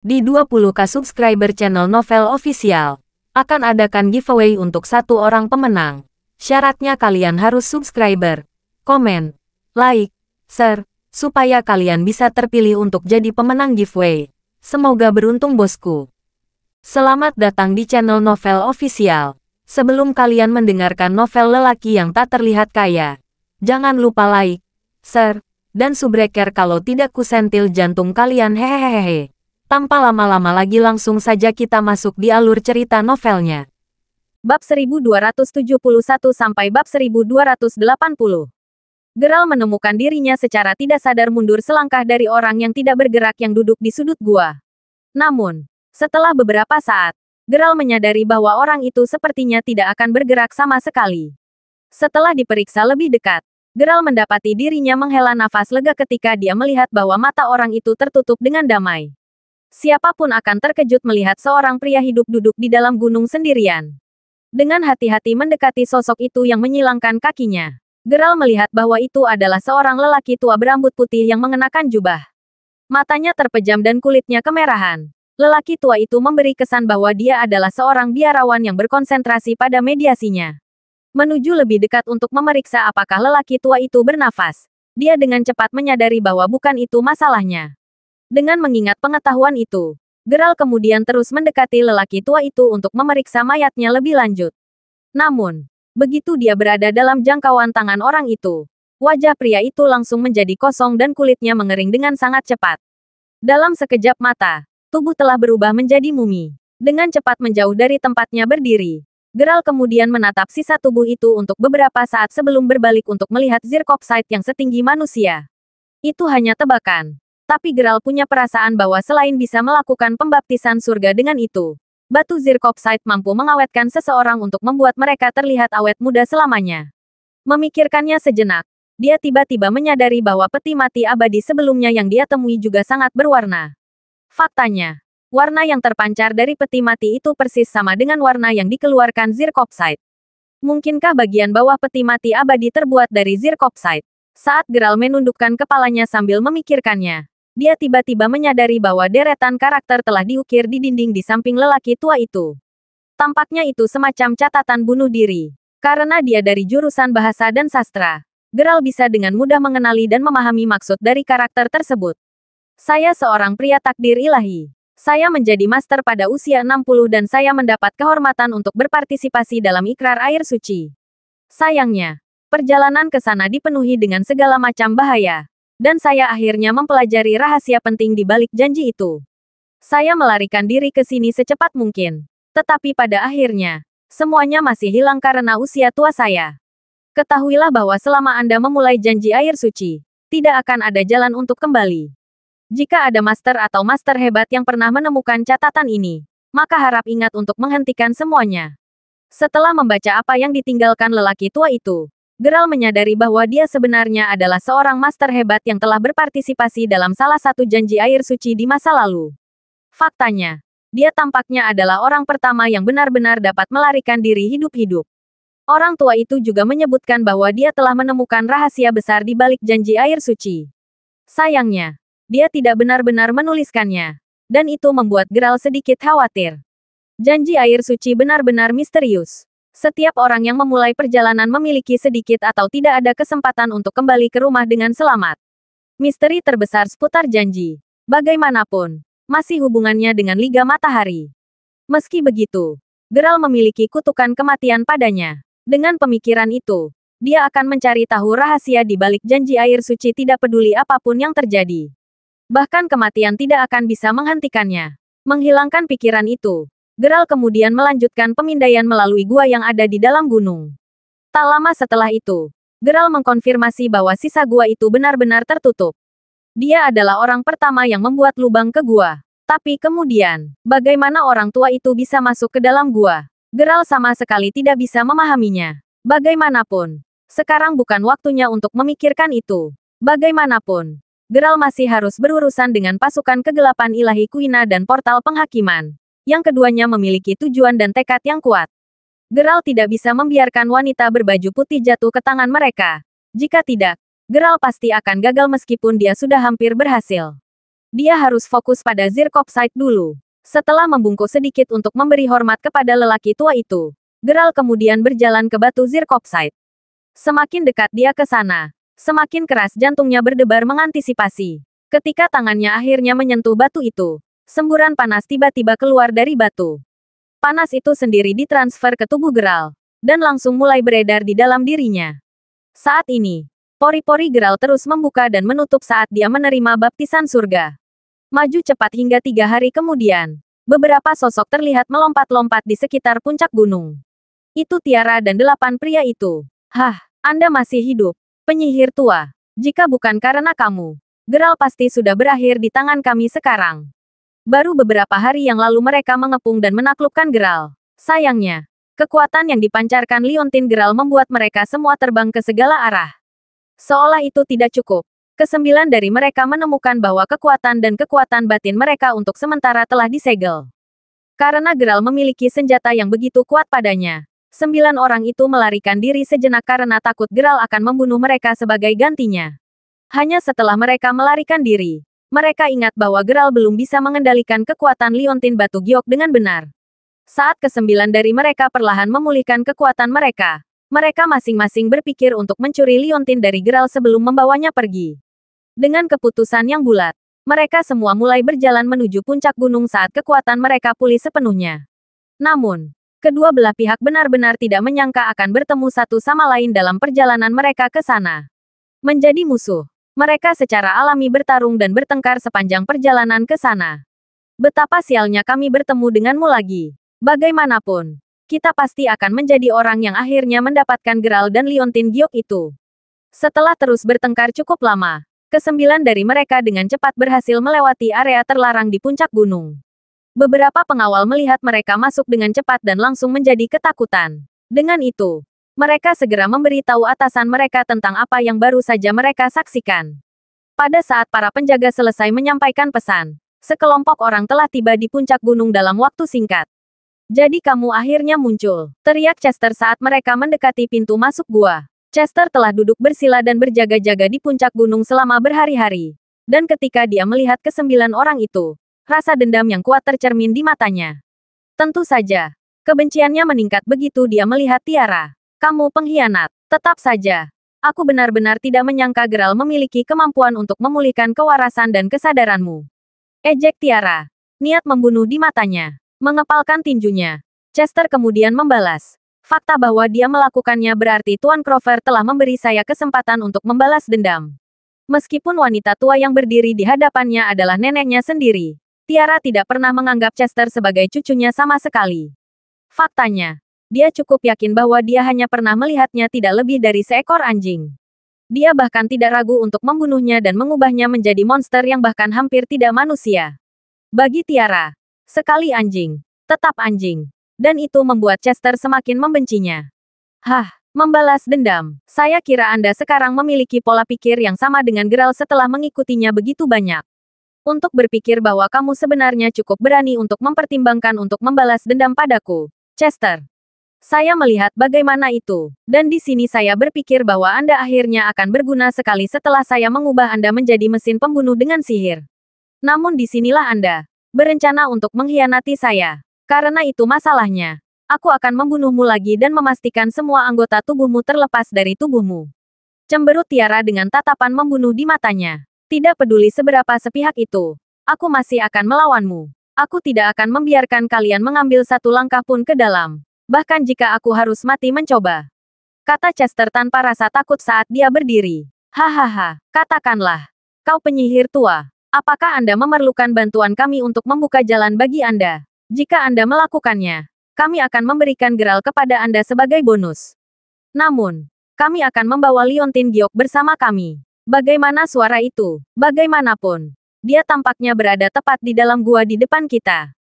Di 20K subscriber channel Novel Official, akan adakan giveaway untuk satu orang pemenang. Syaratnya kalian harus subscriber, komen, like, share, supaya kalian bisa terpilih untuk jadi pemenang giveaway. Semoga beruntung bosku. Selamat datang di channel Novel Official. Sebelum kalian mendengarkan novel lelaki yang tak terlihat kaya, jangan lupa like, share, dan subbreaker kalau tidak kusentil jantung kalian hehehehe. Tanpa lama-lama lagi langsung saja kita masuk di alur cerita novelnya. Bab 1271 sampai bab 1280. Geralt menemukan dirinya secara tidak sadar mundur selangkah dari orang yang tidak bergerak yang duduk di sudut gua. Namun, setelah beberapa saat, Geralt menyadari bahwa orang itu sepertinya tidak akan bergerak sama sekali. Setelah diperiksa lebih dekat, Geralt mendapati dirinya menghela nafas lega ketika dia melihat bahwa mata orang itu tertutup dengan damai. Siapapun akan terkejut melihat seorang pria hidup duduk di dalam gunung sendirian. Dengan hati-hati mendekati sosok itu yang menyilangkan kakinya, Geralt melihat bahwa itu adalah seorang lelaki tua berambut putih yang mengenakan jubah. Matanya terpejam dan kulitnya kemerahan. Lelaki tua itu memberi kesan bahwa dia adalah seorang biarawan yang berkonsentrasi pada mediasinya. Menuju lebih dekat untuk memeriksa apakah lelaki tua itu bernafas, dia dengan cepat menyadari bahwa bukan itu masalahnya. Dengan mengingat pengetahuan itu, Geralt kemudian terus mendekati lelaki tua itu untuk memeriksa mayatnya lebih lanjut. Namun, begitu dia berada dalam jangkauan tangan orang itu, wajah pria itu langsung menjadi kosong dan kulitnya mengering dengan sangat cepat. Dalam sekejap mata, tubuh telah berubah menjadi mumi. Dengan cepat menjauh dari tempatnya berdiri, Geralt kemudian menatap sisa tubuh itu untuk beberapa saat sebelum berbalik untuk melihat Zircopsite yang setinggi manusia. Itu hanya tebakan. Tapi Geralt punya perasaan bahwa selain bisa melakukan pembaptisan surga dengan itu, batu Zircopsite mampu mengawetkan seseorang untuk membuat mereka terlihat awet muda selamanya. Memikirkannya sejenak, dia tiba-tiba menyadari bahwa peti mati abadi sebelumnya yang dia temui juga sangat berwarna. Faktanya, warna yang terpancar dari peti mati itu persis sama dengan warna yang dikeluarkan Zircopsite. Mungkinkah bagian bawah peti mati abadi terbuat dari Zircopsite? Saat Geralt menundukkan kepalanya sambil memikirkannya, dia tiba-tiba menyadari bahwa deretan karakter telah diukir di dinding di samping lelaki tua itu. Tampaknya itu semacam catatan bunuh diri. Karena dia dari jurusan bahasa dan sastra, Geralt bisa dengan mudah mengenali dan memahami maksud dari karakter tersebut. Saya seorang pria takdir ilahi. Saya menjadi master pada usia 60 dan saya mendapat kehormatan untuk berpartisipasi dalam ikrar air suci. Sayangnya, perjalanan ke sana dipenuhi dengan segala macam bahaya. Dan saya akhirnya mempelajari rahasia penting di balik janji itu. Saya melarikan diri ke sini secepat mungkin. Tetapi pada akhirnya, semuanya masih hilang karena usia tua saya. Ketahuilah bahwa selama Anda memulai janji air suci, tidak akan ada jalan untuk kembali. Jika ada master atau master hebat yang pernah menemukan catatan ini, maka harap ingat untuk menghentikan semuanya. Setelah membaca apa yang ditinggalkan lelaki tua itu, Geralt menyadari bahwa dia sebenarnya adalah seorang master hebat yang telah berpartisipasi dalam salah satu janji air suci di masa lalu. Faktanya, dia tampaknya adalah orang pertama yang benar-benar dapat melarikan diri hidup-hidup. Orang tua itu juga menyebutkan bahwa dia telah menemukan rahasia besar di balik janji air suci. Sayangnya, dia tidak benar-benar menuliskannya, dan itu membuat Geralt sedikit khawatir. Janji air suci benar-benar misterius. Setiap orang yang memulai perjalanan memiliki sedikit atau tidak ada kesempatan untuk kembali ke rumah dengan selamat. Misteri terbesar seputar janji, bagaimanapun, masih hubungannya dengan Liga Matahari. Meski begitu, Geralt memiliki kutukan kematian padanya. Dengan pemikiran itu, dia akan mencari tahu rahasia di balik janji air suci tidak peduli apapun yang terjadi. Bahkan kematian tidak akan bisa menghentikannya. Menghilangkan pikiran itu, Geralt kemudian melanjutkan pemindaian melalui gua yang ada di dalam gunung. Tak lama setelah itu, Geralt mengkonfirmasi bahwa sisa gua itu benar-benar tertutup. Dia adalah orang pertama yang membuat lubang ke gua. Tapi kemudian, bagaimana orang tua itu bisa masuk ke dalam gua? Geralt sama sekali tidak bisa memahaminya. Bagaimanapun, sekarang bukan waktunya untuk memikirkan itu. Bagaimanapun, Geralt masih harus berurusan dengan pasukan kegelapan ilahi Kuina dan portal penghakiman. Yang keduanya memiliki tujuan dan tekad yang kuat. Geralt tidak bisa membiarkan wanita berbaju putih jatuh ke tangan mereka. Jika tidak, Geralt pasti akan gagal meskipun dia sudah hampir berhasil. Dia harus fokus pada Zircopsite dulu. Setelah membungkuk sedikit untuk memberi hormat kepada lelaki tua itu, Geralt kemudian berjalan ke batu Zircopsite. Semakin dekat dia ke sana, semakin keras jantungnya berdebar mengantisipasi. Ketika tangannya akhirnya menyentuh batu itu, semburan panas tiba-tiba keluar dari batu. Panas itu sendiri ditransfer ke tubuh Geralt, dan langsung mulai beredar di dalam dirinya. Saat ini, pori-pori Geralt terus membuka dan menutup saat dia menerima baptisan surga. Maju cepat hingga 3 hari kemudian, beberapa sosok terlihat melompat-lompat di sekitar puncak gunung. Itu Tiara dan 8 pria itu. Hah, Anda masih hidup, penyihir tua. Jika bukan karena kamu, Geralt pasti sudah berakhir di tangan kami sekarang. Baru beberapa hari yang lalu mereka mengepung dan menaklukkan Geralt. Sayangnya, kekuatan yang dipancarkan Liontin Geralt membuat mereka semua terbang ke segala arah. Seolah itu tidak cukup. Kesembilan dari mereka menemukan bahwa kekuatan dan kekuatan batin mereka untuk sementara telah disegel. Karena Geralt memiliki senjata yang begitu kuat padanya, 9 orang itu melarikan diri sejenak karena takut Geralt akan membunuh mereka sebagai gantinya. Hanya setelah mereka melarikan diri, mereka ingat bahwa Geralt belum bisa mengendalikan kekuatan Liontin Batu Giok dengan benar. Saat ke-9 dari mereka perlahan memulihkan kekuatan mereka, mereka masing-masing berpikir untuk mencuri Liontin dari Geralt sebelum membawanya pergi. Dengan keputusan yang bulat, mereka semua mulai berjalan menuju puncak gunung saat kekuatan mereka pulih sepenuhnya. Namun, kedua belah pihak benar-benar tidak menyangka akan bertemu satu sama lain dalam perjalanan mereka ke sana. Menjadi musuh, mereka secara alami bertarung dan bertengkar sepanjang perjalanan ke sana. Betapa sialnya kami bertemu denganmu lagi. Bagaimanapun, kita pasti akan menjadi orang yang akhirnya mendapatkan Geralt dan Liontin Giok itu. Setelah terus bertengkar cukup lama, ke-9 dari mereka dengan cepat berhasil melewati area terlarang di puncak gunung. Beberapa pengawal melihat mereka masuk dengan cepat dan langsung menjadi ketakutan. Dengan itu, mereka segera memberitahu atasan mereka tentang apa yang baru saja mereka saksikan. Pada saat para penjaga selesai menyampaikan pesan, sekelompok orang telah tiba di puncak gunung dalam waktu singkat. Jadi kamu akhirnya muncul, teriak Chester saat mereka mendekati pintu masuk gua. Chester telah duduk bersila dan berjaga-jaga di puncak gunung selama berhari-hari. Dan ketika dia melihat ke-9 orang itu, rasa dendam yang kuat tercermin di matanya. Tentu saja, kebenciannya meningkat begitu dia melihat Tiara. Kamu pengkhianat. Tetap saja. Aku benar-benar tidak menyangka Geralt memiliki kemampuan untuk memulihkan kewarasan dan kesadaranmu. Ejek Tiara. Niat membunuh di matanya. Mengepalkan tinjunya. Chester kemudian membalas. Fakta bahwa dia melakukannya berarti Tuan Clover telah memberi saya kesempatan untuk membalas dendam. Meskipun wanita tua yang berdiri di hadapannya adalah neneknya sendiri, Tiara tidak pernah menganggap Chester sebagai cucunya sama sekali. Faktanya, dia cukup yakin bahwa dia hanya pernah melihatnya tidak lebih dari seekor anjing. Dia bahkan tidak ragu untuk membunuhnya dan mengubahnya menjadi monster yang bahkan hampir tidak manusia. Bagi Tiara, sekali anjing, tetap anjing. Dan itu membuat Chester semakin membencinya. Hah, membalas dendam. Saya kira Anda sekarang memiliki pola pikir yang sama dengan Geralt setelah mengikutinya begitu banyak. Untuk berpikir bahwa kamu sebenarnya cukup berani untuk mempertimbangkan untuk membalas dendam padaku, Chester. Saya melihat bagaimana itu, dan di sini saya berpikir bahwa Anda akhirnya akan berguna sekali setelah saya mengubah Anda menjadi mesin pembunuh dengan sihir. Namun disinilah Anda berencana untuk mengkhianati saya. Karena itu masalahnya. Aku akan membunuhmu lagi dan memastikan semua anggota tubuhmu terlepas dari tubuhmu. Cemberut Tiara dengan tatapan membunuh di matanya. Tidak peduli seberapa sepihak itu. Aku masih akan melawanmu. Aku tidak akan membiarkan kalian mengambil satu langkah pun ke dalam. Bahkan jika aku harus mati mencoba. Kata Chester tanpa rasa takut saat dia berdiri. Hahaha, katakanlah. Kau penyihir tua. Apakah Anda memerlukan bantuan kami untuk membuka jalan bagi Anda? Jika Anda melakukannya, kami akan memberikan Geralt kepada Anda sebagai bonus. Namun, kami akan membawa Liontin Giok bersama kami. Bagaimana suara itu? Bagaimanapun, dia tampaknya berada tepat di dalam gua di depan kita.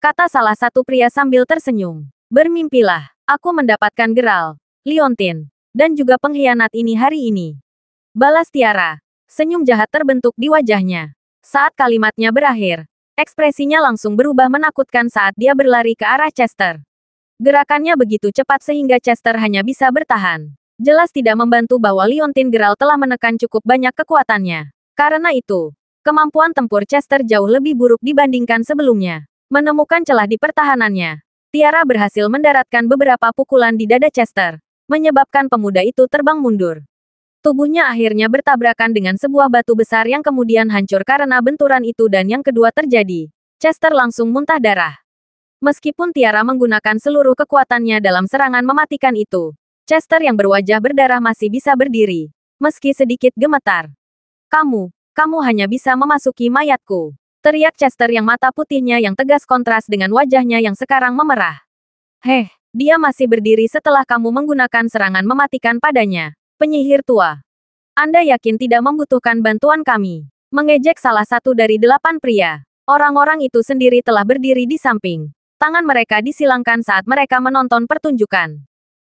Kata salah satu pria sambil tersenyum. Bermimpilah, aku mendapatkan Geralt, Liontin, dan juga pengkhianat ini hari ini. Balas Tiara. Senyum jahat terbentuk di wajahnya. Saat kalimatnya berakhir, ekspresinya langsung berubah menakutkan saat dia berlari ke arah Chester. Gerakannya begitu cepat sehingga Chester hanya bisa bertahan. Jelas tidak membantu bahwa Liontin Geralt telah menekan cukup banyak kekuatannya. Karena itu, Kemampuan tempur Chester jauh lebih buruk dibandingkan sebelumnya. Menemukan celah di pertahanannya, Tiara berhasil mendaratkan beberapa pukulan di dada Chester, menyebabkan pemuda itu terbang mundur. Tubuhnya akhirnya bertabrakan dengan sebuah batu besar yang kemudian hancur karena benturan itu dan yang kedua terjadi. Chester langsung muntah darah. Meskipun Tiara menggunakan seluruh kekuatannya dalam serangan mematikan itu, Chester yang berwajah berdarah masih bisa berdiri, meski sedikit gemetar. Kamu hanya bisa memasuki mayatku. Teriak Chester yang mata putihnya yang tegas kontras dengan wajahnya yang sekarang memerah. Dia masih berdiri setelah kamu menggunakan serangan mematikan padanya. Penyihir tua. Anda yakin tidak membutuhkan bantuan kami? Mengejek salah satu dari 8 pria. Orang-orang itu sendiri telah berdiri di samping. Tangan mereka disilangkan saat mereka menonton pertunjukan.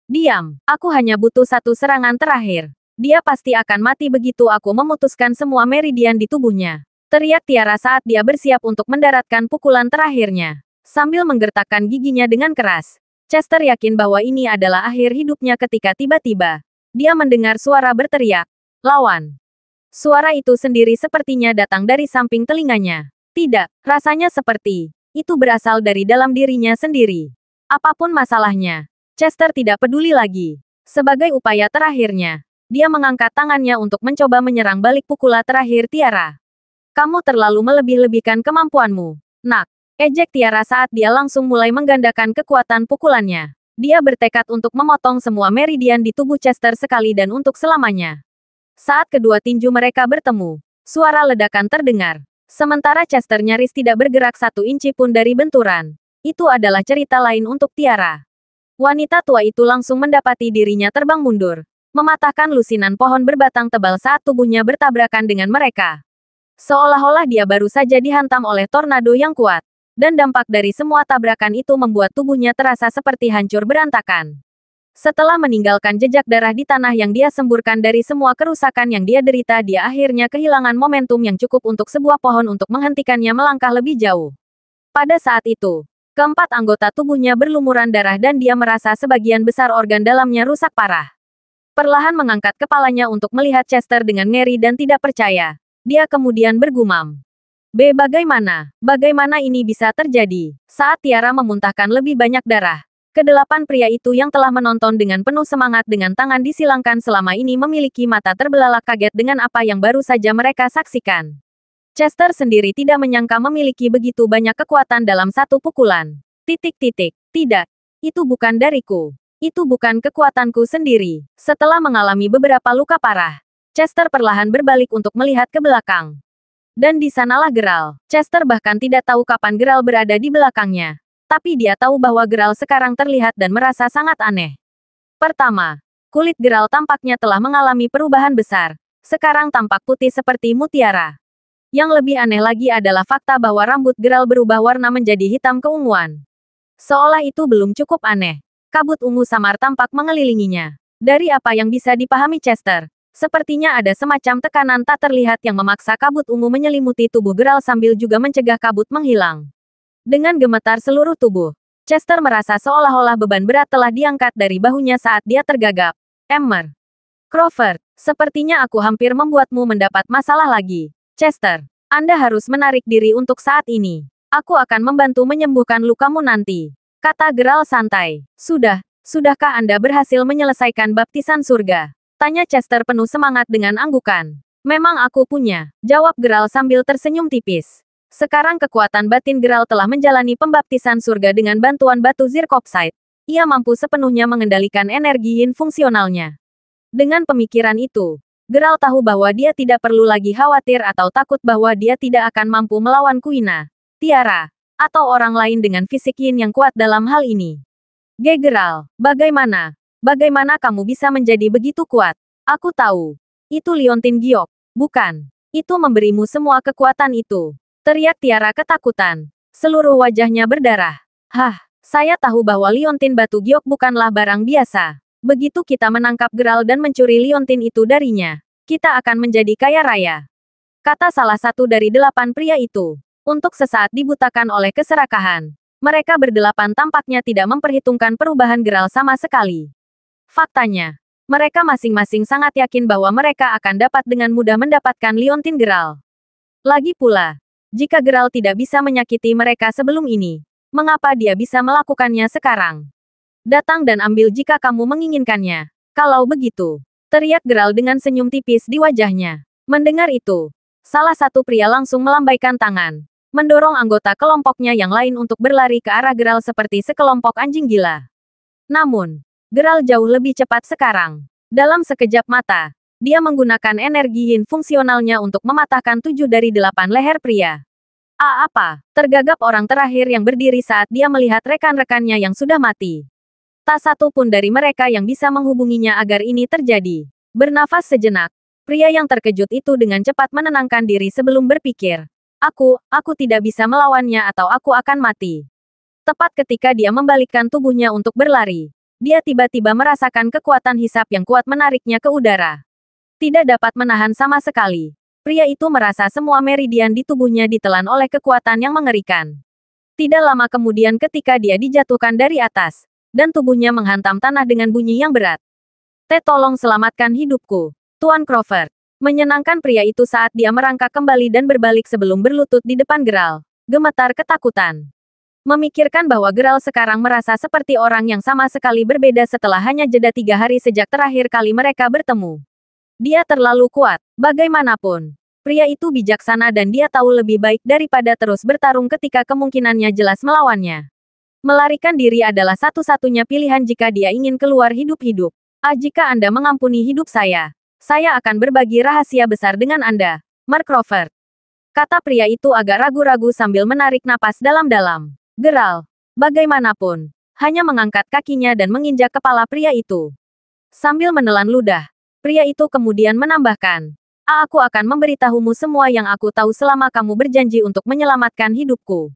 Diam, aku hanya butuh satu serangan terakhir. Dia pasti akan mati begitu aku memutuskan semua meridian di tubuhnya. Teriak Tiara saat dia bersiap untuk mendaratkan pukulan terakhirnya. Sambil menggertakkan giginya dengan keras, Chester yakin bahwa ini adalah akhir hidupnya ketika tiba-tiba dia mendengar suara berteriak, "Lawan!" Suara itu sendiri sepertinya datang dari samping telinganya. Tidak, rasanya seperti itu berasal dari dalam dirinya sendiri. Apapun masalahnya, Chester tidak peduli lagi. Sebagai upaya terakhirnya, dia mengangkat tangannya untuk mencoba menyerang balik pukulan terakhir Tiara. Kamu terlalu melebih-lebihkan kemampuanmu, nak. Ejek Tiara saat dia langsung mulai menggandakan kekuatan pukulannya. Dia bertekad untuk memotong semua meridian di tubuh Chester sekali dan untuk selamanya. Saat kedua tinju mereka bertemu, suara ledakan terdengar. Sementara Chester nyaris tidak bergerak 1 inci pun dari benturan. Itu adalah cerita lain untuk Tiara. Wanita tua itu langsung mendapati dirinya terbang mundur, mematahkan lusinan pohon berbatang tebal saat tubuhnya bertabrakan dengan mereka. Seolah-olah dia baru saja dihantam oleh tornado yang kuat. Dan dampak dari semua tabrakan itu membuat tubuhnya terasa seperti hancur berantakan. Setelah meninggalkan jejak darah di tanah yang dia semburkan dari semua kerusakan yang dia derita, dia akhirnya kehilangan momentum yang cukup untuk sebuah pohon untuk menghentikannya melangkah lebih jauh. Pada saat itu, keempat anggota tubuhnya berlumuran darah dan dia merasa sebagian besar organ dalamnya rusak parah. Perlahan mengangkat kepalanya untuk melihat Chester dengan ngeri dan tidak percaya. Dia kemudian bergumam. Bagaimana ini bisa terjadi? Saat Tiara memuntahkan lebih banyak darah, ke-8 pria itu yang telah menonton dengan penuh semangat dengan tangan disilangkan selama ini memiliki mata terbelalak kaget dengan apa yang baru saja mereka saksikan. Chester sendiri tidak menyangka memiliki begitu banyak kekuatan dalam satu pukulan. Tidak, itu bukan dariku. Itu bukan kekuatanku sendiri. Setelah mengalami beberapa luka parah, Chester perlahan berbalik untuk melihat ke belakang. Dan di sanalah Geralt. Chester bahkan tidak tahu kapan Geralt berada di belakangnya. Tapi dia tahu bahwa Geralt sekarang terlihat dan merasa sangat aneh. Pertama, kulit Geralt tampaknya telah mengalami perubahan besar. Sekarang tampak putih seperti mutiara. Yang lebih aneh lagi adalah fakta bahwa rambut Geralt berubah warna menjadi hitam keunguan. Seolah itu belum cukup aneh. Kabut ungu samar tampak mengelilinginya. Dari apa yang bisa dipahami Chester, sepertinya ada semacam tekanan tak terlihat yang memaksa kabut ungu menyelimuti tubuh Geralt sambil juga mencegah kabut menghilang. Dengan gemetar seluruh tubuh, Chester merasa seolah-olah beban berat telah diangkat dari bahunya saat dia tergagap. Emmer. Crawford, sepertinya aku hampir membuatmu mendapat masalah lagi. Chester, Anda harus menarik diri untuk saat ini. Aku akan membantu menyembuhkan lukamu nanti. Kata Geralt santai. Sudahkah Anda berhasil menyelesaikan baptisan surga? Tanya Chester penuh semangat dengan anggukan. Memang aku punya, jawab Geralt sambil tersenyum tipis. Sekarang kekuatan batin Geralt telah menjalani pembaptisan surga dengan bantuan batu zircopsite. Ia mampu sepenuhnya mengendalikan energi yin fungsionalnya. Dengan pemikiran itu, Geralt tahu bahwa dia tidak perlu lagi khawatir atau takut bahwa dia tidak akan mampu melawan Kuina, Tiara, atau orang lain dengan fisik yin yang kuat dalam hal ini. Geralt, Bagaimana kamu bisa menjadi begitu kuat? Aku tahu. Itu Liontin Giok, bukan? Itu memberimu semua kekuatan itu. Teriak Tiara ketakutan. Seluruh wajahnya berdarah. Saya tahu bahwa Liontin Batu Giok bukanlah barang biasa. Begitu kita menangkap Geralt dan mencuri Liontin itu darinya, kita akan menjadi kaya raya. Kata salah satu dari 8 pria itu. Untuk sesaat dibutakan oleh keserakahan. Mereka berdelapan tampaknya tidak memperhitungkan perubahan Geralt sama sekali. Faktanya, mereka masing-masing sangat yakin bahwa mereka akan dapat dengan mudah mendapatkan Liontin Geralt. Lagi pula, jika Geralt tidak bisa menyakiti mereka sebelum ini, mengapa dia bisa melakukannya sekarang? Datang dan ambil jika kamu menginginkannya. Kalau begitu, teriak Geralt dengan senyum tipis di wajahnya. Mendengar itu, salah satu pria langsung melambaikan tangan, mendorong anggota kelompoknya yang lain untuk berlari ke arah Geralt seperti sekelompok anjing gila. Namun, Geralt jauh lebih cepat sekarang. Dalam sekejap mata, dia menggunakan energi yin fungsionalnya untuk mematahkan 7 dari 8 leher pria. Apa? Tergagap orang terakhir yang berdiri saat dia melihat rekan-rekannya yang sudah mati. Tak satu pun dari mereka yang bisa menghubunginya agar ini terjadi. Bernafas sejenak, pria yang terkejut itu dengan cepat menenangkan diri sebelum berpikir. Aku tidak bisa melawannya atau aku akan mati. Tepat ketika dia membalikkan tubuhnya untuk berlari, dia tiba-tiba merasakan kekuatan hisap yang kuat menariknya ke udara. Tidak dapat menahan sama sekali. Pria itu merasa semua meridian di tubuhnya ditelan oleh kekuatan yang mengerikan. Tidak lama kemudian ketika dia dijatuhkan dari atas, dan tubuhnya menghantam tanah dengan bunyi yang berat. Tolong selamatkan hidupku, Tuan Crawford. Menyenangkan pria itu saat dia merangkak kembali dan berbalik sebelum berlutut di depan Geralt. Gemetar ketakutan. Memikirkan bahwa Geralt sekarang merasa seperti orang yang sama sekali berbeda setelah hanya jeda 3 hari sejak terakhir kali mereka bertemu. Dia terlalu kuat, bagaimanapun. Pria itu bijaksana dan dia tahu lebih baik daripada terus bertarung ketika kemungkinannya jelas melawannya. Melarikan diri adalah satu-satunya pilihan jika dia ingin keluar hidup-hidup. Jika Anda mengampuni hidup saya akan berbagi rahasia besar dengan Anda, Mark Crawford. Kata pria itu agak ragu-ragu sambil menarik napas dalam-dalam. Geralt, bagaimanapun, hanya mengangkat kakinya dan menginjak kepala pria itu. Sambil menelan ludah, pria itu kemudian menambahkan, aku akan memberitahumu semua yang aku tahu selama kamu berjanji untuk menyelamatkan hidupku.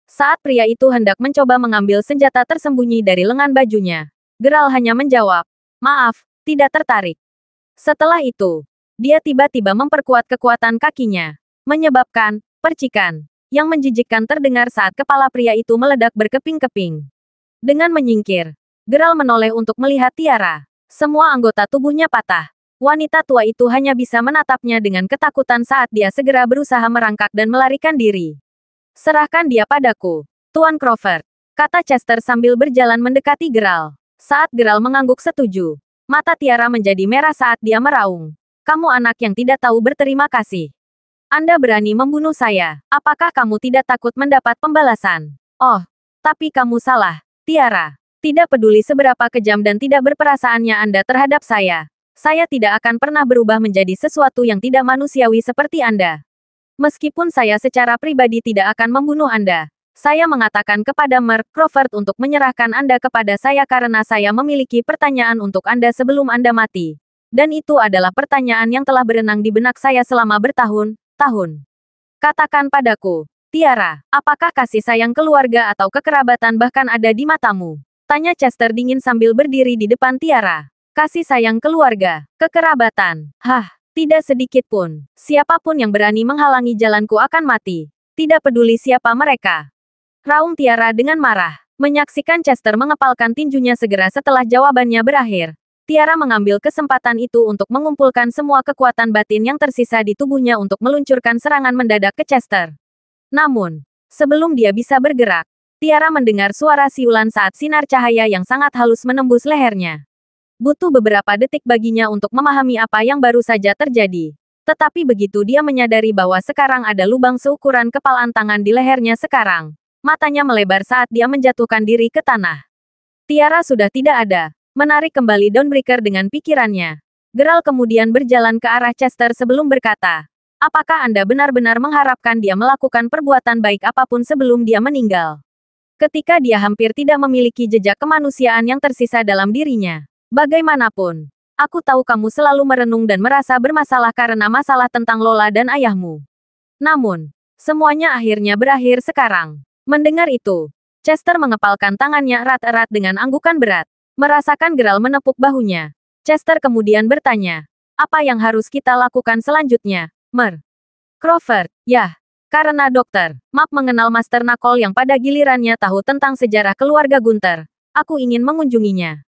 Saat pria itu hendak mencoba mengambil senjata tersembunyi dari lengan bajunya, Geralt hanya menjawab, maaf, tidak tertarik. Setelah itu, dia tiba-tiba memperkuat kekuatan kakinya, menyebabkan percikan yang menjijikkan terdengar saat kepala pria itu meledak berkeping-keping. Dengan menyingkir, Geralt menoleh untuk melihat Tiara. Semua anggota tubuhnya patah. Wanita tua itu hanya bisa menatapnya dengan ketakutan saat dia segera berusaha merangkak dan melarikan diri. Serahkan dia padaku, Tuan Crawford, kata Chester sambil berjalan mendekati Geralt. Saat Geralt mengangguk setuju, mata Tiara menjadi merah saat dia meraung. Kamu anak yang tidak tahu berterima kasih. Anda berani membunuh saya. Apakah kamu tidak takut mendapat pembalasan? Oh, tapi kamu salah, Tiara. Tidak peduli seberapa kejam dan tidak berperasaannya Anda terhadap saya tidak akan pernah berubah menjadi sesuatu yang tidak manusiawi seperti Anda. Meskipun saya secara pribadi tidak akan membunuh Anda, saya mengatakan kepada Mark Crawford untuk menyerahkan Anda kepada saya karena saya memiliki pertanyaan untuk Anda sebelum Anda mati. Dan itu adalah pertanyaan yang telah berenang di benak saya selama bertahun-tahun. Katakan padaku, Tiara, apakah kasih sayang keluarga atau kekerabatan bahkan ada di matamu? Tanya Chester dingin sambil berdiri di depan Tiara. Kasih sayang keluarga, kekerabatan. Tidak sedikit pun. Siapapun yang berani menghalangi jalanku akan mati. Tidak peduli siapa mereka. Raung Tiara dengan marah. Menyaksikan Chester mengepalkan tinjunya segera setelah jawabannya berakhir. Tiara mengambil kesempatan itu untuk mengumpulkan semua kekuatan batin yang tersisa di tubuhnya untuk meluncurkan serangan mendadak ke Chester. Namun, sebelum dia bisa bergerak, Tiara mendengar suara siulan saat sinar cahaya yang sangat halus menembus lehernya. Butuh beberapa detik baginya untuk memahami apa yang baru saja terjadi. Tetapi begitu dia menyadari bahwa sekarang ada lubang seukuran kepalan tangan di lehernya sekarang, matanya melebar saat dia menjatuhkan diri ke tanah. Tiara sudah tidak ada. Menarik kembali Dawnbreaker dengan pikirannya. Geralt kemudian berjalan ke arah Chester sebelum berkata, apakah Anda benar-benar mengharapkan dia melakukan perbuatan baik apapun sebelum dia meninggal? Ketika dia hampir tidak memiliki jejak kemanusiaan yang tersisa dalam dirinya. Bagaimanapun, aku tahu kamu selalu merenung dan merasa bermasalah karena masalah tentang Lola dan ayahmu. Namun, semuanya akhirnya berakhir sekarang. Mendengar itu, Chester mengepalkan tangannya erat-erat dengan anggukan berat. Merasakan Geralt menepuk bahunya. Chester kemudian bertanya, apa yang harus kita lakukan selanjutnya, Mer? Crawford, ya. Karena Dokter Map mengenal Master Knuckle yang pada gilirannya tahu tentang sejarah keluarga Gunther, aku ingin mengunjunginya.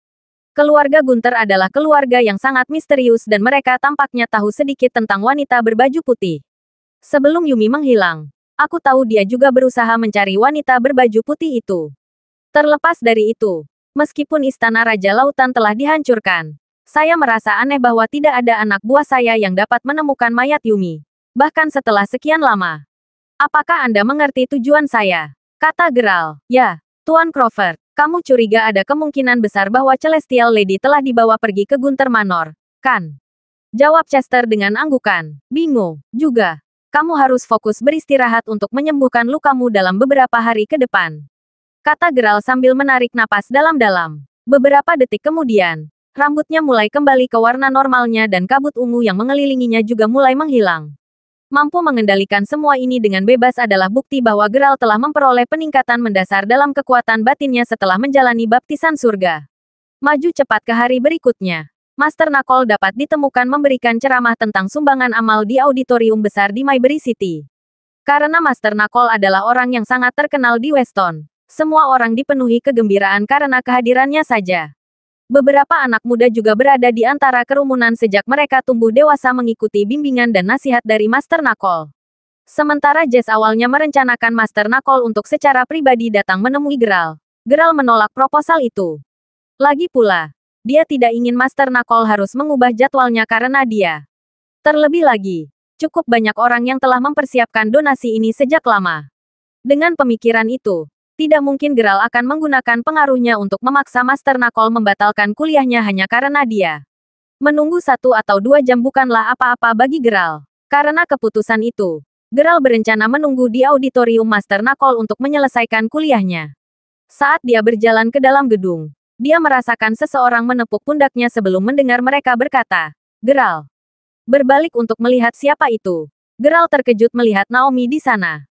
Keluarga Gunther adalah keluarga yang sangat misterius dan mereka tampaknya tahu sedikit tentang wanita berbaju putih. Sebelum Yumi menghilang, aku tahu dia juga berusaha mencari wanita berbaju putih itu. Terlepas dari itu, meskipun Istana Raja Lautan telah dihancurkan, saya merasa aneh bahwa tidak ada anak buah saya yang dapat menemukan mayat Yumi. Bahkan setelah sekian lama. Apakah Anda mengerti tujuan saya? Kata Geralt. Ya, Tuan Crawford. Kamu curiga ada kemungkinan besar bahwa Celestial Lady telah dibawa pergi ke Gunter Manor, kan? Jawab Chester dengan anggukan. Bingo. Juga. Kamu harus fokus beristirahat untuk menyembuhkan lukamu dalam beberapa hari ke depan. Kata Geralt sambil menarik napas dalam-dalam. Beberapa detik kemudian, rambutnya mulai kembali ke warna normalnya dan kabut ungu yang mengelilinginya juga mulai menghilang. Mampu mengendalikan semua ini dengan bebas adalah bukti bahwa Geralt telah memperoleh peningkatan mendasar dalam kekuatan batinnya setelah menjalani baptisan surga. Maju cepat ke hari berikutnya. Master Knuckle dapat ditemukan memberikan ceramah tentang sumbangan amal di auditorium besar di Maybury City. Karena Master Knuckle adalah orang yang sangat terkenal di Weston, semua orang dipenuhi kegembiraan karena kehadirannya saja. Beberapa anak muda juga berada di antara kerumunan sejak mereka tumbuh dewasa mengikuti bimbingan dan nasihat dari Master Knuckle. Sementara Jess awalnya merencanakan Master Knuckle untuk secara pribadi datang menemui Geralt. Geralt menolak proposal itu. Lagi pula, dia tidak ingin Master Knuckle harus mengubah jadwalnya karena dia. Terlebih lagi, cukup banyak orang yang telah mempersiapkan donasi ini sejak lama. Dengan pemikiran itu, tidak mungkin Geralt akan menggunakan pengaruhnya untuk memaksa Master Knuckle membatalkan kuliahnya hanya karena dia. Menunggu 1 atau 2 jam bukanlah apa-apa bagi Geralt. Karena keputusan itu, Geralt berencana menunggu di auditorium Master Knuckle untuk menyelesaikan kuliahnya. Saat dia berjalan ke dalam gedung, dia merasakan seseorang menepuk pundaknya sebelum mendengar mereka berkata, "Geralt." Berbalik untuk melihat siapa itu. Geralt terkejut melihat Naomi di sana.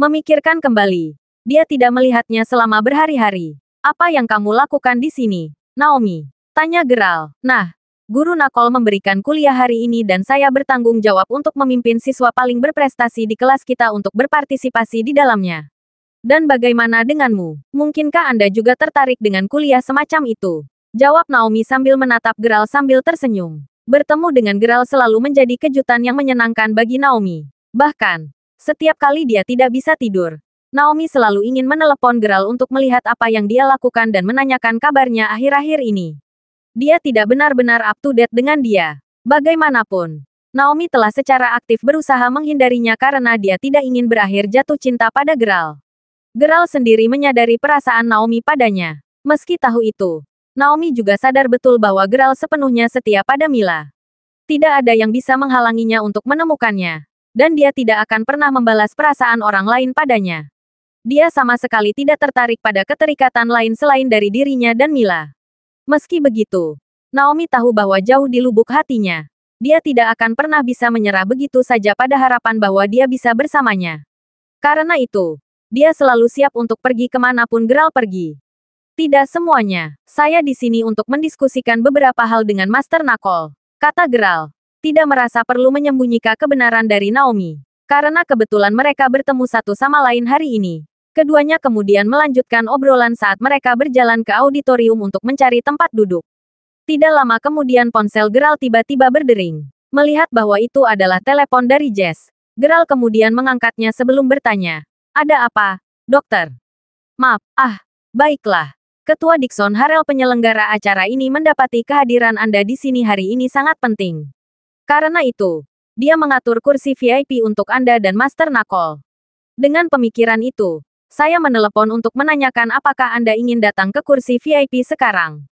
Memikirkan kembali. Dia tidak melihatnya selama berhari-hari. Apa yang kamu lakukan di sini, Naomi? Tanya Geralt. Nah, Guru Knuckle memberikan kuliah hari ini dan saya bertanggung jawab untuk memimpin siswa paling berprestasi di kelas kita untuk berpartisipasi di dalamnya. Dan bagaimana denganmu? Mungkinkah Anda juga tertarik dengan kuliah semacam itu? Jawab Naomi sambil menatap Geralt sambil tersenyum. Bertemu dengan Geralt selalu menjadi kejutan yang menyenangkan bagi Naomi. Bahkan, setiap kali dia tidak bisa tidur, Naomi selalu ingin menelepon Geralt untuk melihat apa yang dia lakukan dan menanyakan kabarnya akhir-akhir ini. Dia tidak benar-benar up to date dengan dia. Bagaimanapun, Naomi telah secara aktif berusaha menghindarinya karena dia tidak ingin berakhir jatuh cinta pada Geralt. Geralt sendiri menyadari perasaan Naomi padanya. Meski tahu itu, Naomi juga sadar betul bahwa Geralt sepenuhnya setia pada Mila. Tidak ada yang bisa menghalanginya untuk menemukannya. Dan dia tidak akan pernah membalas perasaan orang lain padanya. Dia sama sekali tidak tertarik pada keterikatan lain selain dari dirinya dan Mila. Meski begitu, Naomi tahu bahwa jauh di lubuk hatinya, dia tidak akan pernah bisa menyerah begitu saja pada harapan bahwa dia bisa bersamanya. Karena itu, dia selalu siap untuk pergi kemanapun Geralt pergi. Tidak semuanya, saya di sini untuk mendiskusikan beberapa hal dengan Master Knuckle, kata Geralt. Tidak merasa perlu menyembunyikan kebenaran dari Naomi. Karena kebetulan mereka bertemu satu sama lain hari ini. Keduanya kemudian melanjutkan obrolan saat mereka berjalan ke auditorium untuk mencari tempat duduk. Tidak lama kemudian ponsel Geralt tiba-tiba berdering. Melihat bahwa itu adalah telepon dari Jess, Geralt kemudian mengangkatnya sebelum bertanya, "Ada apa, dokter?" "Maaf, baiklah. Ketua Dixon Harrell penyelenggara acara ini mendapati kehadiran Anda di sini hari ini sangat penting. Karena itu, dia mengatur kursi VIP untuk Anda dan Master Knuckle. Dengan pemikiran itu, saya menelepon untuk menanyakan apakah Anda ingin datang ke kursi VIP sekarang."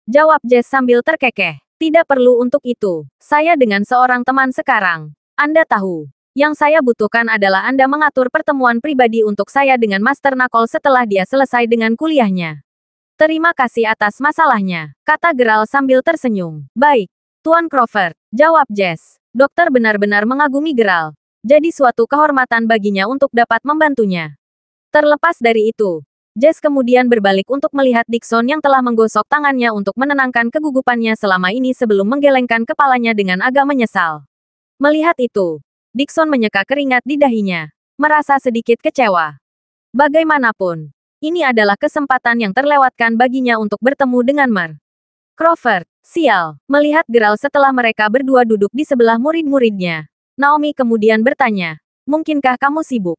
Jawab Jess sambil terkekeh. "Tidak perlu untuk itu. Saya dengan seorang teman sekarang. Anda tahu. Yang saya butuhkan adalah Anda mengatur pertemuan pribadi untuk saya dengan Master Knuckle setelah dia selesai dengan kuliahnya." "Terima kasih atas masalahnya," kata Geralt sambil tersenyum. "Baik, Tuan Crawford," jawab Jess. Dokter benar-benar mengagumi Geralt. Jadi suatu kehormatan baginya untuk dapat membantunya. Terlepas dari itu, Jess kemudian berbalik untuk melihat Dixon yang telah menggosok tangannya untuk menenangkan kegugupannya selama ini sebelum menggelengkan kepalanya dengan agak menyesal. Melihat itu, Dixon menyeka keringat di dahinya, merasa sedikit kecewa. Bagaimanapun, ini adalah kesempatan yang terlewatkan baginya untuk bertemu dengan Mer. Crawford, sial, melihat Geralt setelah mereka berdua duduk di sebelah murid-muridnya. Naomi kemudian bertanya, Mungkinkah kamu sibuk?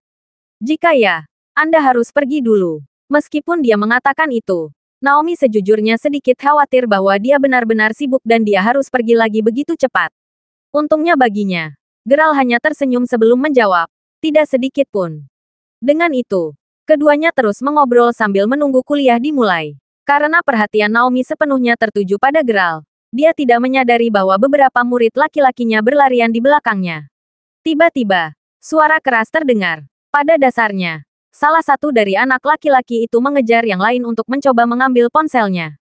Jika ya, Anda harus pergi dulu. Meskipun dia mengatakan itu, Naomi sejujurnya sedikit khawatir bahwa dia benar-benar sibuk dan dia harus pergi lagi begitu cepat. Untungnya baginya, Geralt hanya tersenyum sebelum menjawab, tidak sedikit pun. Dengan itu, keduanya terus mengobrol sambil menunggu kuliah dimulai. Karena perhatian Naomi sepenuhnya tertuju pada Geralt, dia tidak menyadari bahwa beberapa murid laki-lakinya berlarian di belakangnya. Tiba-tiba, suara keras terdengar. Pada dasarnya, salah satu dari anak laki-laki itu mengejar yang lain untuk mencoba mengambil ponselnya.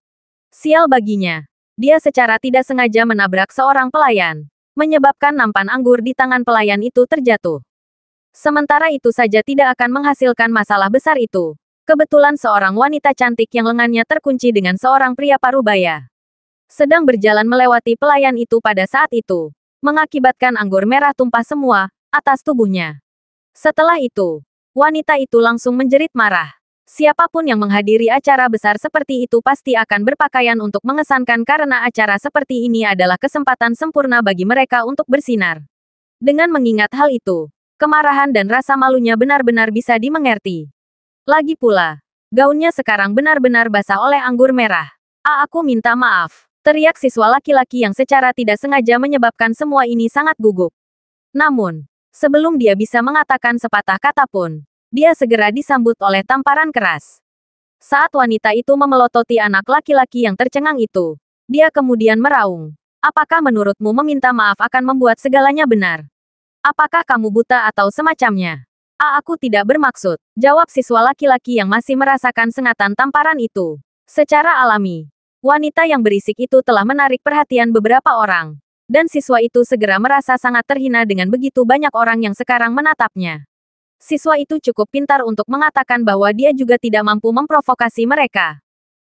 Sial baginya. Dia secara tidak sengaja menabrak seorang pelayan, menyebabkan nampan anggur di tangan pelayan itu terjatuh. Sementara itu saja tidak akan menghasilkan masalah besar itu. Kebetulan seorang wanita cantik yang lengannya terkunci dengan seorang pria parubaya sedang berjalan melewati pelayan itu pada saat itu, mengakibatkan anggur merah tumpah semua atas tubuhnya. Setelah itu, wanita itu langsung menjerit marah. Siapapun yang menghadiri acara besar seperti itu pasti akan berpakaian untuk mengesankan karena acara seperti ini adalah kesempatan sempurna bagi mereka untuk bersinar. Dengan mengingat hal itu, kemarahan dan rasa malunya benar-benar bisa dimengerti. Lagi pula, gaunnya sekarang benar-benar basah oleh anggur merah. Aku minta maaf. Teriak siswa laki-laki yang secara tidak sengaja menyebabkan semua ini sangat gugup. Namun, sebelum dia bisa mengatakan sepatah kata pun, dia segera disambut oleh tamparan keras. Saat wanita itu memelototi anak laki-laki yang tercengang itu, dia kemudian meraung. Apakah menurutmu meminta maaf akan membuat segalanya benar? Apakah kamu buta atau semacamnya? Aku tidak bermaksud, jawab siswa laki-laki yang masih merasakan sengatan tamparan itu. Secara alami, wanita yang berisik itu telah menarik perhatian beberapa orang. Dan siswa itu segera merasa sangat terhina dengan begitu banyak orang yang sekarang menatapnya. Siswa itu cukup pintar untuk mengatakan bahwa dia juga tidak mampu memprovokasi mereka.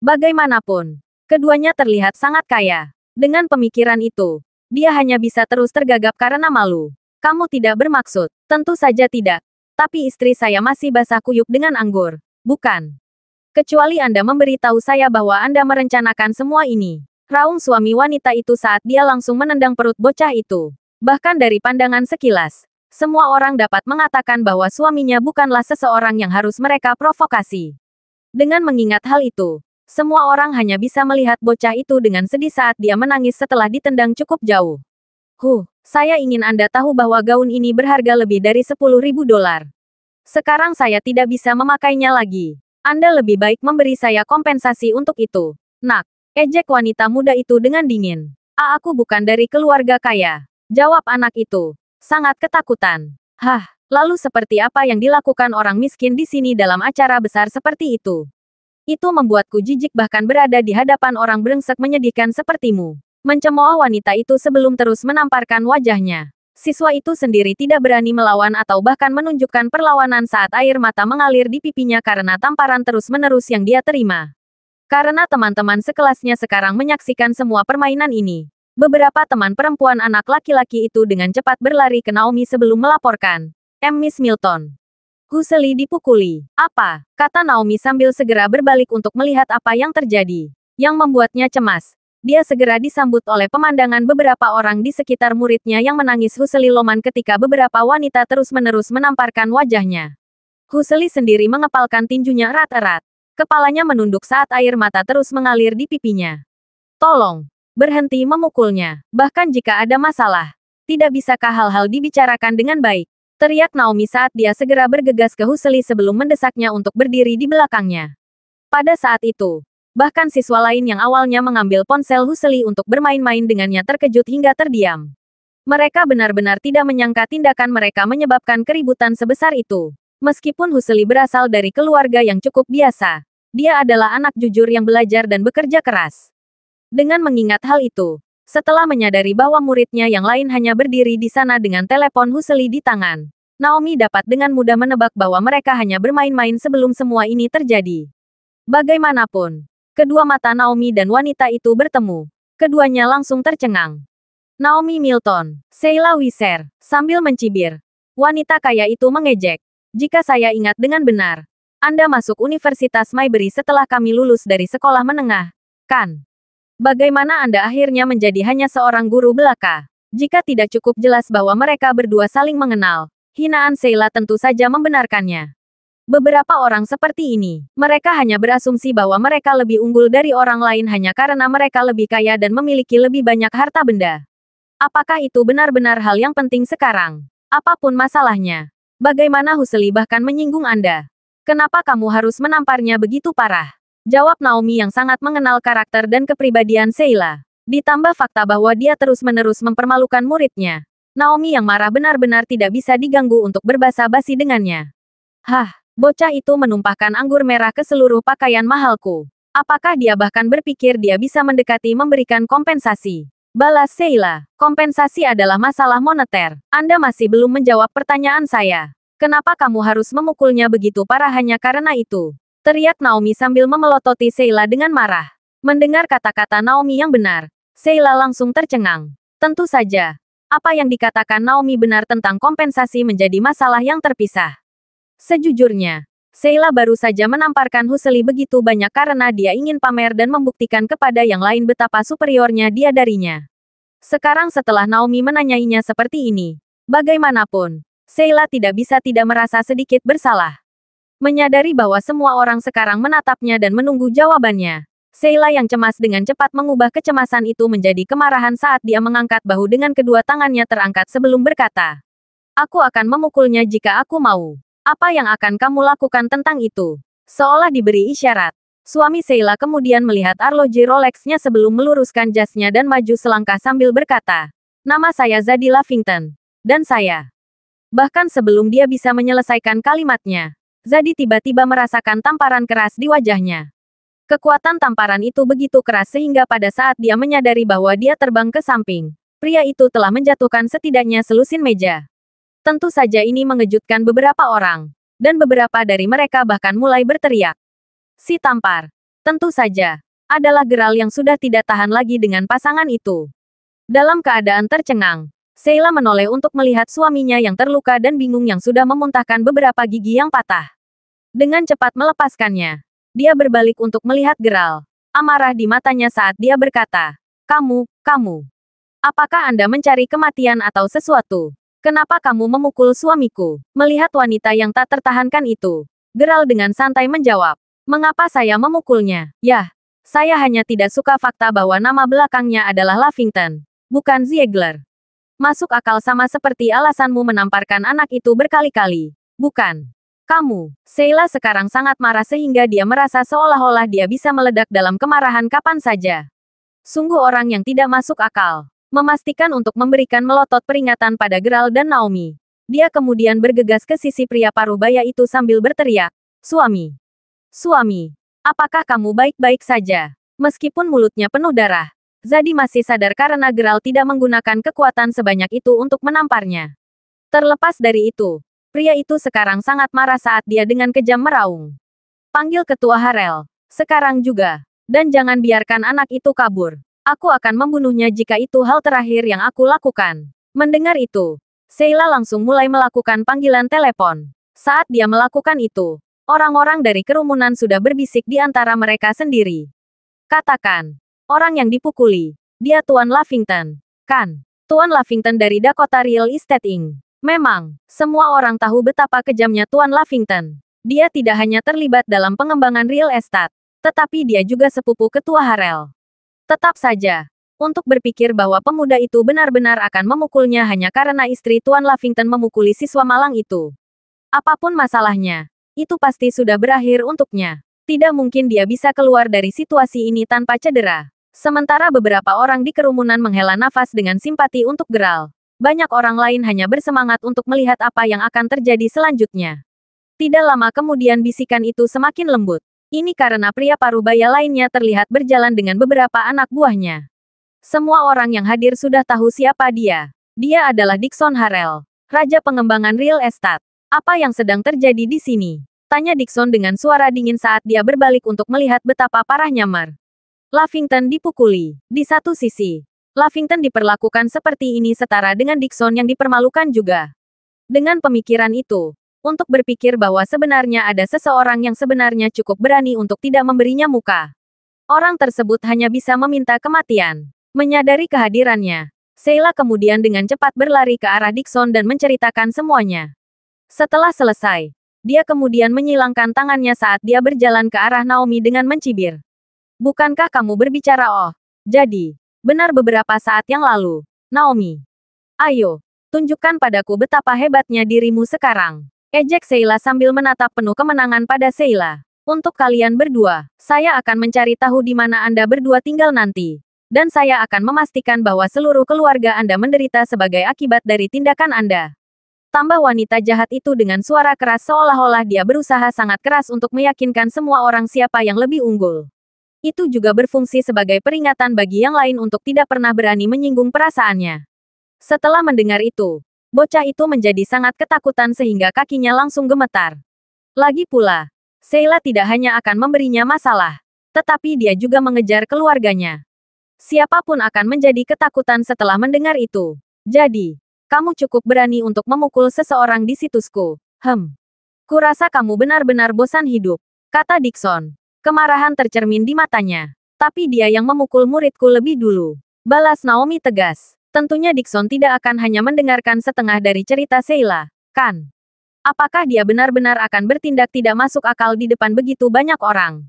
Bagaimanapun, keduanya terlihat sangat kaya. Dengan pemikiran itu, dia hanya bisa terus tergagap karena malu. Kamu tidak bermaksud, tentu saja tidak. Tapi istri saya masih basah kuyup dengan anggur, bukan? Kecuali Anda memberitahu saya bahwa Anda merencanakan semua ini. Raung suami wanita itu saat dia langsung menendang perut bocah itu. Bahkan dari pandangan sekilas, semua orang dapat mengatakan bahwa suaminya bukanlah seseorang yang harus mereka provokasi. Dengan mengingat hal itu, semua orang hanya bisa melihat bocah itu dengan sedih saat dia menangis setelah ditendang cukup jauh. Saya ingin Anda tahu bahwa gaun ini berharga lebih dari $10.000. Sekarang saya tidak bisa memakainya lagi. Anda lebih baik memberi saya kompensasi untuk itu. Nak, ejek wanita muda itu dengan dingin. Aku bukan dari keluarga kaya, jawab anak itu, sangat ketakutan. Lalu seperti apa yang dilakukan orang miskin di sini dalam acara besar seperti itu? Itu membuatku jijik bahkan berada di hadapan orang brengsek menyedihkan sepertimu. Mencemooh wanita itu sebelum terus menamparkan wajahnya. Siswa itu sendiri tidak berani melawan atau bahkan menunjukkan perlawanan saat air mata mengalir di pipinya karena tamparan terus-menerus yang dia terima. Karena teman-teman sekelasnya sekarang menyaksikan semua permainan ini, beberapa teman perempuan anak laki-laki itu dengan cepat berlari ke Naomi sebelum melaporkan, Miss Milton. Huseli dipukuli. Apa? Kata Naomi sambil segera berbalik untuk melihat apa yang terjadi. Yang membuatnya cemas. Dia segera disambut oleh pemandangan beberapa orang di sekitar muridnya yang menangis Huseli loman ketika beberapa wanita terus-menerus menamparkan wajahnya. Huseli sendiri mengepalkan tinjunya erat-erat. Kepalanya menunduk saat air mata terus mengalir di pipinya. Tolong, berhenti memukulnya. Bahkan jika ada masalah, tidak bisakah hal-hal dibicarakan dengan baik? Teriak Naomi saat dia segera bergegas ke Huseli sebelum mendesaknya untuk berdiri di belakangnya. Pada saat itu, bahkan siswa lain yang awalnya mengambil ponsel Huseli untuk bermain-main dengannya terkejut hingga terdiam. Mereka benar-benar tidak menyangka tindakan mereka menyebabkan keributan sebesar itu. Meskipun Huseli berasal dari keluarga yang cukup biasa, dia adalah anak jujur yang belajar dan bekerja keras. Dengan mengingat hal itu, setelah menyadari bahwa muridnya yang lain hanya berdiri di sana dengan telepon Huseli di tangan, Naomi dapat dengan mudah menebak bahwa mereka hanya bermain-main sebelum semua ini terjadi. Bagaimanapun, kedua mata Naomi dan wanita itu bertemu. Keduanya langsung tercengang. Naomi Milton, Sheila Wiser, sambil mencibir. Wanita kaya itu mengejek. Jika saya ingat dengan benar, Anda masuk Universitas Maybury setelah kami lulus dari sekolah menengah, kan? Bagaimana Anda akhirnya menjadi hanya seorang guru belaka? Jika tidak cukup jelas bahwa mereka berdua saling mengenal, Hinaan Sheila tentu saja membenarkannya. Beberapa orang seperti ini, mereka hanya berasumsi bahwa mereka lebih unggul dari orang lain hanya karena mereka lebih kaya dan memiliki lebih banyak harta benda. Apakah itu benar-benar hal yang penting sekarang? Apapun masalahnya. Bagaimana Huseli bahkan menyinggung Anda? Kenapa kamu harus menamparnya begitu parah? Jawab Naomi yang sangat mengenal karakter dan kepribadian Sheila. Ditambah fakta bahwa dia terus-menerus mempermalukan muridnya. Naomi yang marah benar-benar tidak bisa diganggu untuk berbasa-basi dengannya. Hah, bocah itu menumpahkan anggur merah ke seluruh pakaian mahalku. Apakah dia bahkan berpikir dia bisa mendekati memberikan kompensasi? Balas Sheila, kompensasi adalah masalah moneter. Anda masih belum menjawab pertanyaan saya. Kenapa kamu harus memukulnya begitu parah hanya karena itu? Teriak Naomi sambil memelototi Sheila dengan marah. Mendengar kata-kata Naomi yang benar, Sheila langsung tercengang. Tentu saja, apa yang dikatakan Naomi benar tentang kompensasi menjadi masalah yang terpisah. Sejujurnya, Sheila baru saja menamparkan Huseli begitu banyak karena dia ingin pamer dan membuktikan kepada yang lain betapa superiornya dia darinya. Sekarang setelah Naomi menanyainya seperti ini, bagaimanapun, Sheila tidak bisa tidak merasa sedikit bersalah. Menyadari bahwa semua orang sekarang menatapnya dan menunggu jawabannya, Sheila yang cemas dengan cepat mengubah kecemasan itu menjadi kemarahan saat dia mengangkat bahu dengan kedua tangannya terangkat sebelum berkata, "Aku akan memukulnya jika aku mau. Apa yang akan kamu lakukan tentang itu?" Seolah diberi isyarat, suami Sheila kemudian melihat arloji Rolex-nya sebelum meluruskan jasnya dan maju selangkah sambil berkata, "Nama saya Zadie Lavington. Dan saya..." Bahkan sebelum dia bisa menyelesaikan kalimatnya, Zadie tiba-tiba merasakan tamparan keras di wajahnya. Kekuatan tamparan itu begitu keras sehingga pada saat dia menyadari bahwa dia terbang ke samping, pria itu telah menjatuhkan setidaknya selusin meja. Tentu saja ini mengejutkan beberapa orang, dan beberapa dari mereka bahkan mulai berteriak. Si tampar, tentu saja, adalah Geralt yang sudah tidak tahan lagi dengan pasangan itu. Dalam keadaan tercengang, Sheila menoleh untuk melihat suaminya yang terluka dan bingung yang sudah memuntahkan beberapa gigi yang patah. Dengan cepat melepaskannya, dia berbalik untuk melihat Geralt. Amarah di matanya saat dia berkata, kamu, apakah Anda mencari kematian atau sesuatu? Kenapa kamu memukul suamiku?" Melihat wanita yang tak tertahankan itu, Geralt dengan santai menjawab, "Mengapa saya memukulnya? Yah, saya hanya tidak suka fakta bahwa nama belakangnya adalah Lavington, bukan Ziegler. Masuk akal sama seperti alasanmu menamparkan anak itu berkali-kali, bukan? Kamu." Sheila sekarang sangat marah sehingga dia merasa seolah-olah dia bisa meledak dalam kemarahan kapan saja. Sungguh orang yang tidak masuk akal. Memastikan untuk memberikan melotot peringatan pada Geralt dan Naomi. Dia kemudian bergegas ke sisi pria parubaya itu sambil berteriak, "Suami! Suami! Apakah kamu baik-baik saja?" Meskipun mulutnya penuh darah, Zadie masih sadar karena Geralt tidak menggunakan kekuatan sebanyak itu untuk menamparnya. Terlepas dari itu, pria itu sekarang sangat marah saat dia dengan kejam meraung. "Panggil Ketua Harel, sekarang juga. Dan jangan biarkan anak itu kabur. Aku akan membunuhnya jika itu hal terakhir yang aku lakukan." Mendengar itu, Sheila langsung mulai melakukan panggilan telepon. Saat dia melakukan itu, orang-orang dari kerumunan sudah berbisik di antara mereka sendiri. "Katakan, orang yang dipukuli, dia Tuan Lavington, kan? Tuan Lavington dari Dakota Real Estate Inc. Memang, semua orang tahu betapa kejamnya Tuan Lavington. Dia tidak hanya terlibat dalam pengembangan real estate, tetapi dia juga sepupu Ketua Harel. Tetap saja, untuk berpikir bahwa pemuda itu benar-benar akan memukulnya hanya karena istri Tuan Lavington memukuli siswa malang itu. Apapun masalahnya, itu pasti sudah berakhir untuknya. Tidak mungkin dia bisa keluar dari situasi ini tanpa cedera. Sementara beberapa orang di kerumunan menghela nafas dengan simpati untuk Geralt, banyak orang lain hanya bersemangat untuk melihat apa yang akan terjadi selanjutnya. Tidak lama kemudian bisikan itu semakin lembut. Ini karena pria parubaya lainnya terlihat berjalan dengan beberapa anak buahnya. Semua orang yang hadir sudah tahu siapa dia. Dia adalah Dixon Harel, Raja Pengembangan Real Estate. "Apa yang sedang terjadi di sini?" tanya Dixon dengan suara dingin saat dia berbalik untuk melihat betapa parahnya Lavington dipukuli. Di satu sisi, Lavington diperlakukan seperti ini setara dengan Dixon yang dipermalukan juga. Dengan pemikiran itu, untuk berpikir bahwa sebenarnya ada seseorang yang sebenarnya cukup berani untuk tidak memberinya muka. Orang tersebut hanya bisa meminta kematian. Menyadari kehadirannya, Sheila kemudian dengan cepat berlari ke arah Dixon dan menceritakan semuanya. Setelah selesai, dia kemudian menyilangkan tangannya saat dia berjalan ke arah Naomi dengan mencibir. Bukankah kamu berbicara jadi, benar beberapa saat yang lalu, Naomi? Ayo, tunjukkan padaku betapa hebatnya dirimu sekarang. Ejek Sheila sambil menatap penuh kemenangan pada Sheila. Untuk kalian berdua, saya akan mencari tahu di mana Anda berdua tinggal nanti. Dan saya akan memastikan bahwa seluruh keluarga Anda menderita sebagai akibat dari tindakan Anda. Tambah wanita jahat itu dengan suara keras seolah-olah dia berusaha sangat keras untuk meyakinkan semua orang siapa yang lebih unggul. Itu juga berfungsi sebagai peringatan bagi yang lain untuk tidak pernah berani menyinggung perasaannya. Setelah mendengar itu, bocah itu menjadi sangat ketakutan sehingga kakinya langsung gemetar. Lagi pula, Sheila tidak hanya akan memberinya masalah, tetapi dia juga mengejar keluarganya. Siapapun akan menjadi ketakutan setelah mendengar itu. Jadi, kamu cukup berani untuk memukul seseorang di situsku. Kurasa kamu benar-benar bosan hidup, kata Dixon. Kemarahan tercermin di matanya. Tapi dia yang memukul muridku lebih dulu. Balas Naomi tegas. Tentunya Dixon tidak akan hanya mendengarkan setengah dari cerita Sheila, kan? Apakah dia benar-benar akan bertindak tidak masuk akal di depan begitu banyak orang?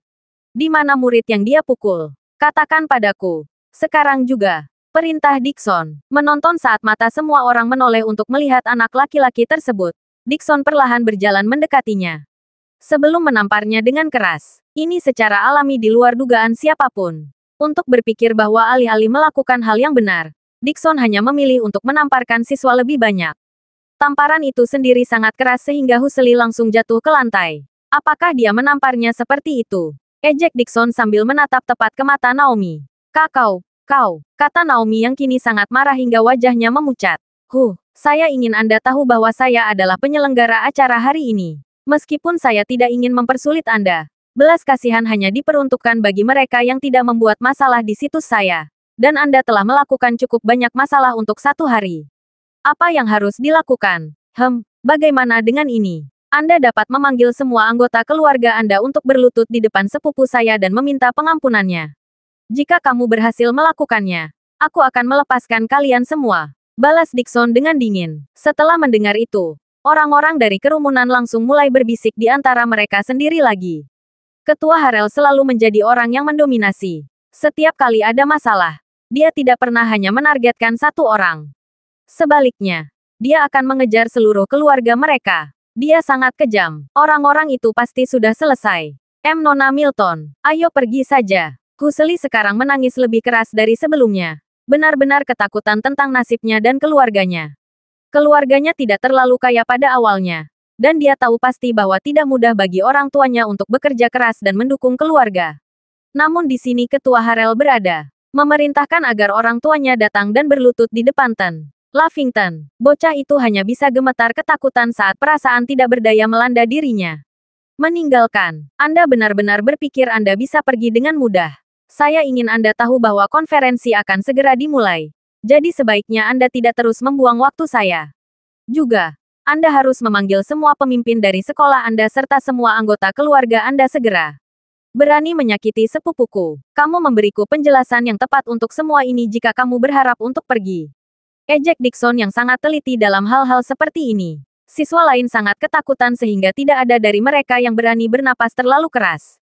Di mana murid yang dia pukul? Katakan padaku. Sekarang juga. Perintah Dixon. Menonton saat mata semua orang menoleh untuk melihat anak laki-laki tersebut. Dixon perlahan berjalan mendekatinya. Sebelum menamparnya dengan keras. Ini secara alami di luar dugaan siapapun. Untuk berpikir bahwa alih-alih melakukan hal yang benar, Dixon hanya memilih untuk menamparkan siswa lebih banyak. Tamparan itu sendiri sangat keras sehingga Huseli langsung jatuh ke lantai. Apakah dia menamparnya seperti itu? Ejek Dixon sambil menatap tepat ke mata Naomi. Kau, kata Naomi yang kini sangat marah hingga wajahnya memucat. Saya ingin Anda tahu bahwa saya adalah penyelenggara acara hari ini. Meskipun saya tidak ingin mempersulit Anda, belas kasihan hanya diperuntukkan bagi mereka yang tidak membuat masalah di situs saya. Dan Anda telah melakukan cukup banyak masalah untuk satu hari. Apa yang harus dilakukan? Bagaimana dengan ini? Anda dapat memanggil semua anggota keluarga Anda untuk berlutut di depan sepupu saya dan meminta pengampunannya. Jika kamu berhasil melakukannya, aku akan melepaskan kalian semua. Balas Dixon dengan dingin. Setelah mendengar itu, orang-orang dari kerumunan langsung mulai berbisik di antara mereka sendiri lagi. Ketua Harel selalu menjadi orang yang mendominasi. Setiap kali ada masalah, dia tidak pernah hanya menargetkan satu orang. Sebaliknya, dia akan mengejar seluruh keluarga mereka. Dia sangat kejam. Orang-orang itu pasti sudah selesai. Nona Milton, ayo pergi saja. Huseli sekarang menangis lebih keras dari sebelumnya. Benar-benar ketakutan tentang nasibnya dan keluarganya. Keluarganya tidak terlalu kaya pada awalnya. Dan dia tahu pasti bahwa tidak mudah bagi orang tuanya untuk bekerja keras dan mendukung keluarga. Namun di sini Ketua Harel berada. Memerintahkan agar orang tuanya datang dan berlutut di depan Lavington. Bocah itu hanya bisa gemetar ketakutan saat perasaan tidak berdaya melanda dirinya. Meninggalkan. Anda benar-benar berpikir Anda bisa pergi dengan mudah. Saya ingin Anda tahu bahwa konferensi akan segera dimulai. Jadi sebaiknya Anda tidak terus membuang waktu saya. Juga, Anda harus memanggil semua pemimpin dari sekolah Anda serta semua anggota keluarga Anda segera. Berani menyakiti sepupuku. Kamu memberiku penjelasan yang tepat untuk semua ini jika kamu berharap untuk pergi. Ejek Dixon yang sangat teliti dalam hal-hal seperti ini. Siswa lain sangat ketakutan sehingga tidak ada dari mereka yang berani bernapas terlalu keras.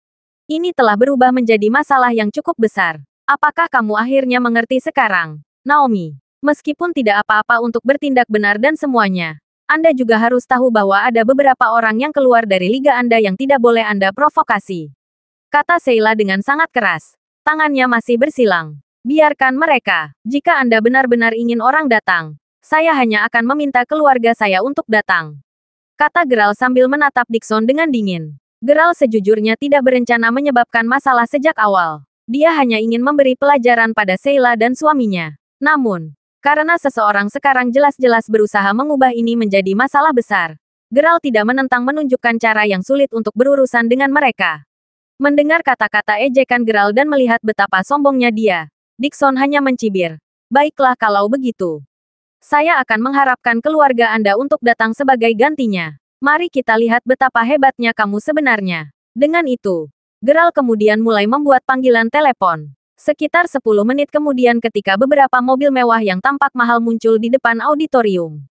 Ini telah berubah menjadi masalah yang cukup besar. Apakah kamu akhirnya mengerti sekarang, Naomi? Meskipun tidak apa-apa untuk bertindak benar dan semuanya, Anda juga harus tahu bahwa ada beberapa orang yang keluar dari liga Anda yang tidak boleh Anda provokasi. Kata Sheila dengan sangat keras. Tangannya masih bersilang. Biarkan mereka. Jika Anda benar-benar ingin orang datang, saya hanya akan meminta keluarga saya untuk datang. Kata Gerald sambil menatap Dixon dengan dingin. Gerald sejujurnya tidak berencana menyebabkan masalah sejak awal. Dia hanya ingin memberi pelajaran pada Sheila dan suaminya. Namun, karena seseorang sekarang jelas-jelas berusaha mengubah ini menjadi masalah besar, Gerald tidak menentang menunjukkan cara yang sulit untuk berurusan dengan mereka. Mendengar kata-kata ejekan Gerald dan melihat betapa sombongnya dia, Dixon hanya mencibir. Baiklah kalau begitu. Saya akan mengharapkan keluarga Anda untuk datang sebagai gantinya. Mari kita lihat betapa hebatnya kamu sebenarnya. Dengan itu, Gerald kemudian mulai membuat panggilan telepon. Sekitar 10 menit kemudian ketika beberapa mobil mewah yang tampak mahal muncul di depan auditorium.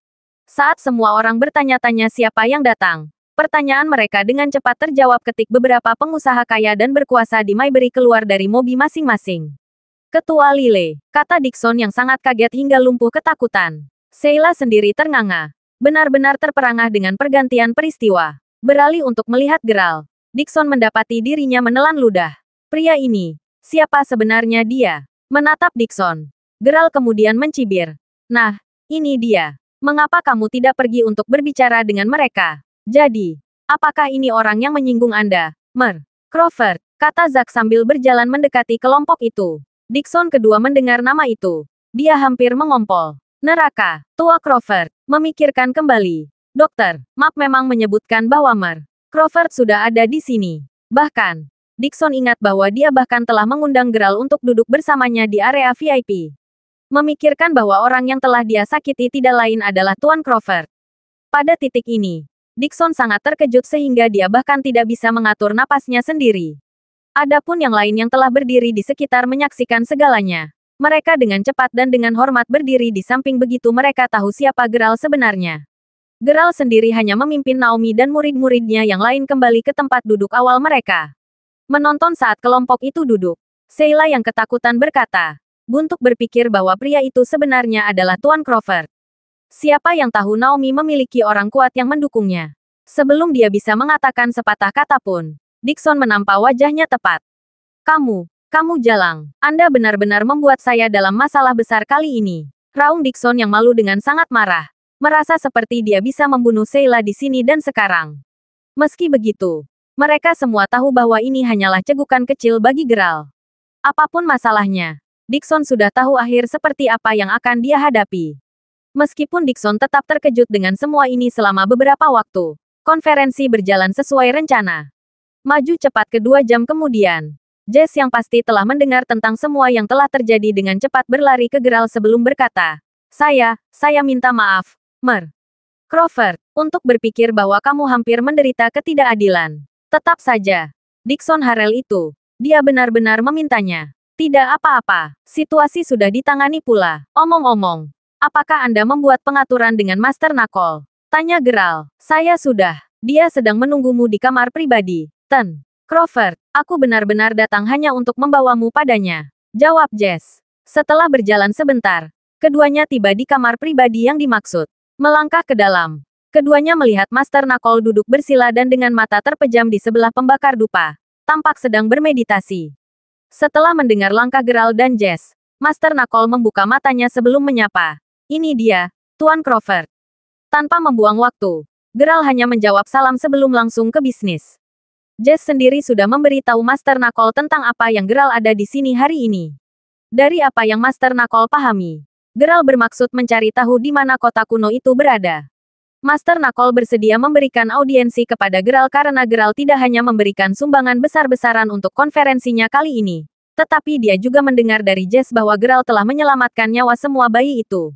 Saat semua orang bertanya-tanya siapa yang datang, pertanyaan mereka dengan cepat terjawab ketika beberapa pengusaha kaya dan berkuasa di Maybury keluar dari mobil masing-masing. Ketua Lile, kata Dixon yang sangat kaget hingga lumpuh ketakutan. Sheila sendiri ternganga. Benar-benar terperangah dengan pergantian peristiwa. Beralih untuk melihat Geralt, Dixon mendapati dirinya menelan ludah. Pria ini, siapa sebenarnya dia? Menatap Dixon. Geralt kemudian mencibir. Nah, ini dia. Mengapa kamu tidak pergi untuk berbicara dengan mereka? Jadi, apakah ini orang yang menyinggung Anda, Mer? Crawford, kata Zack sambil berjalan mendekati kelompok itu. Dixon kedua mendengar nama itu. Dia hampir mengompol. Neraka, tua Crawford, memikirkan kembali. Dokter, Map memang menyebutkan bahwa Mer Crawford sudah ada di sini. Bahkan, Dixon ingat bahwa dia bahkan telah mengundang Geralt untuk duduk bersamanya di area VIP. Memikirkan bahwa orang yang telah dia sakiti tidak lain adalah Tuan Crawford. Pada titik ini, Dixon sangat terkejut sehingga dia bahkan tidak bisa mengatur napasnya sendiri. Adapun yang lain yang telah berdiri di sekitar menyaksikan segalanya. Mereka dengan cepat dan dengan hormat berdiri di samping begitu mereka tahu siapa Geralt sebenarnya. Geralt sendiri hanya memimpin Naomi dan murid-muridnya yang lain kembali ke tempat duduk awal mereka. Menonton saat kelompok itu duduk, Sheila yang ketakutan berkata, buntuk berpikir bahwa pria itu sebenarnya adalah Tuan Crawford. Siapa yang tahu Naomi memiliki orang kuat yang mendukungnya. Sebelum dia bisa mengatakan sepatah kata pun, Dixon menampak wajahnya tepat. Kamu jalang. Anda benar-benar membuat saya dalam masalah besar kali ini. Raung Dixon yang malu dengan sangat marah. Merasa seperti dia bisa membunuh Sheila di sini dan sekarang. Meski begitu, mereka semua tahu bahwa ini hanyalah cegukan kecil bagi Geralt. Apapun masalahnya, Dixon sudah tahu akhir seperti apa yang akan dia hadapi. Meskipun Dixon tetap terkejut dengan semua ini selama beberapa waktu, konferensi berjalan sesuai rencana. Maju cepat kedua jam kemudian, Jess yang pasti telah mendengar tentang semua yang telah terjadi dengan cepat berlari ke Geralt sebelum berkata, Saya minta maaf, Mer Crawford, untuk berpikir bahwa kamu hampir menderita ketidakadilan. Tetap saja, Dixon Harrell itu, dia benar-benar memintanya. Tidak apa-apa, situasi sudah ditangani pula. Omong-omong, apakah Anda membuat pengaturan dengan Master Knuckle? Tanya Geralt. Saya sudah. Dia sedang menunggumu di kamar pribadi. Ten. Crawford, aku benar-benar datang hanya untuk membawamu padanya. Jawab Jess. Setelah berjalan sebentar, keduanya tiba di kamar pribadi yang dimaksud. Melangkah ke dalam. Keduanya melihat Master Knuckle duduk bersila dan dengan mata terpejam di sebelah pembakar dupa. Tampak sedang bermeditasi. Setelah mendengar langkah Geralt dan Jess, Master Knuckle membuka matanya sebelum menyapa. Ini dia, Tuan Crawford. Tanpa membuang waktu, Geralt hanya menjawab salam sebelum langsung ke bisnis. Jess sendiri sudah memberitahu Master Knuckle tentang apa yang Geralt ada di sini hari ini. Dari apa yang Master Knuckle pahami, Geralt bermaksud mencari tahu di mana kota kuno itu berada. Master Knuckle bersedia memberikan audiensi kepada Geralt karena Geralt tidak hanya memberikan sumbangan besar-besaran untuk konferensinya kali ini, tetapi dia juga mendengar dari Jess bahwa Geralt telah menyelamatkan nyawa semua bayi itu.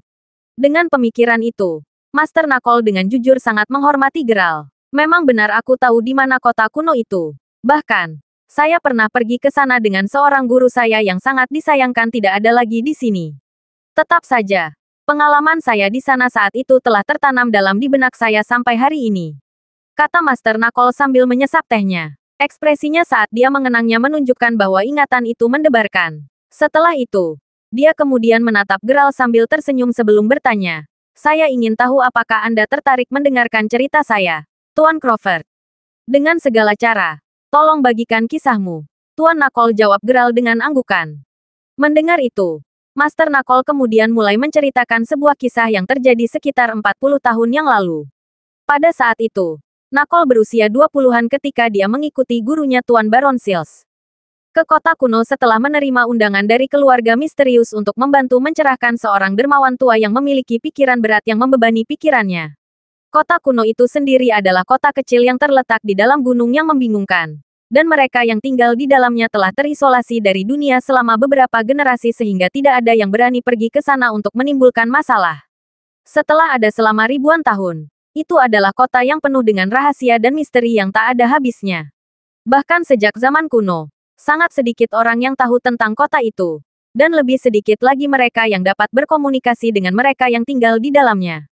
Dengan pemikiran itu, Master Knuckle dengan jujur sangat menghormati Geralt. Memang benar aku tahu di mana kota kuno itu. Bahkan, saya pernah pergi ke sana dengan seorang guru saya yang sangat disayangkan tidak ada lagi di sini. Tetap saja, pengalaman saya di sana saat itu telah tertanam dalam di benak saya sampai hari ini. Kata Master Knuckle sambil menyesap tehnya. Ekspresinya saat dia mengenangnya menunjukkan bahwa ingatan itu mendebarkan. Setelah itu, dia kemudian menatap Geralt sambil tersenyum sebelum bertanya. Saya ingin tahu apakah Anda tertarik mendengarkan cerita saya, Tuan Crawford. Dengan segala cara, tolong bagikan kisahmu. Tuan Knuckle jawab Geralt dengan anggukan. Mendengar itu, Master Knuckle kemudian mulai menceritakan sebuah kisah yang terjadi sekitar 40 tahun yang lalu. Pada saat itu, Knuckle berusia 20-an ketika dia mengikuti gurunya Tuan Baron Seals ke kota kuno setelah menerima undangan dari keluarga misterius untuk membantu mencerahkan seorang dermawan tua yang memiliki pikiran berat yang membebani pikirannya. Kota kuno itu sendiri adalah kota kecil yang terletak di dalam gunung yang membingungkan. Dan mereka yang tinggal di dalamnya telah terisolasi dari dunia selama beberapa generasi sehingga tidak ada yang berani pergi ke sana untuk menimbulkan masalah. Setelah ada selama ribuan tahun, itu adalah kota yang penuh dengan rahasia dan misteri yang tak ada habisnya. Bahkan sejak zaman kuno, sangat sedikit orang yang tahu tentang kota itu. Dan lebih sedikit lagi mereka yang dapat berkomunikasi dengan mereka yang tinggal di dalamnya.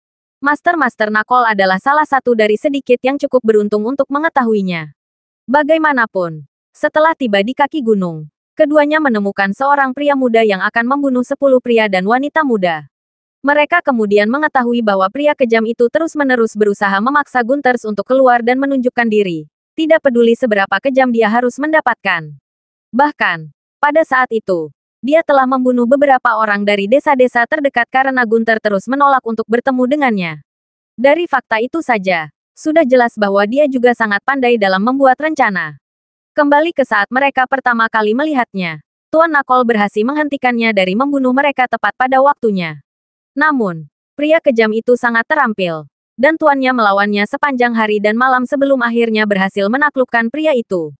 Master-master Nakol adalah salah satu dari sedikit yang cukup beruntung untuk mengetahuinya. Bagaimanapun, setelah tiba di kaki gunung, keduanya menemukan seorang pria muda yang akan membunuh 10 pria dan wanita muda. Mereka kemudian mengetahui bahwa pria kejam itu terus-menerus berusaha memaksa Gunters untuk keluar dan menunjukkan diri. Tidak peduli seberapa kejam dia harus mendapatkan. Bahkan, pada saat itu, dia telah membunuh beberapa orang dari desa-desa terdekat karena Gunther terus menolak untuk bertemu dengannya. Dari fakta itu saja, sudah jelas bahwa dia juga sangat pandai dalam membuat rencana. Kembali ke saat mereka pertama kali melihatnya, Tuan Nakol berhasil menghentikannya dari membunuh mereka tepat pada waktunya. Namun, pria kejam itu sangat terampil, dan tuannya melawannya sepanjang hari dan malam sebelum akhirnya berhasil menaklukkan pria itu.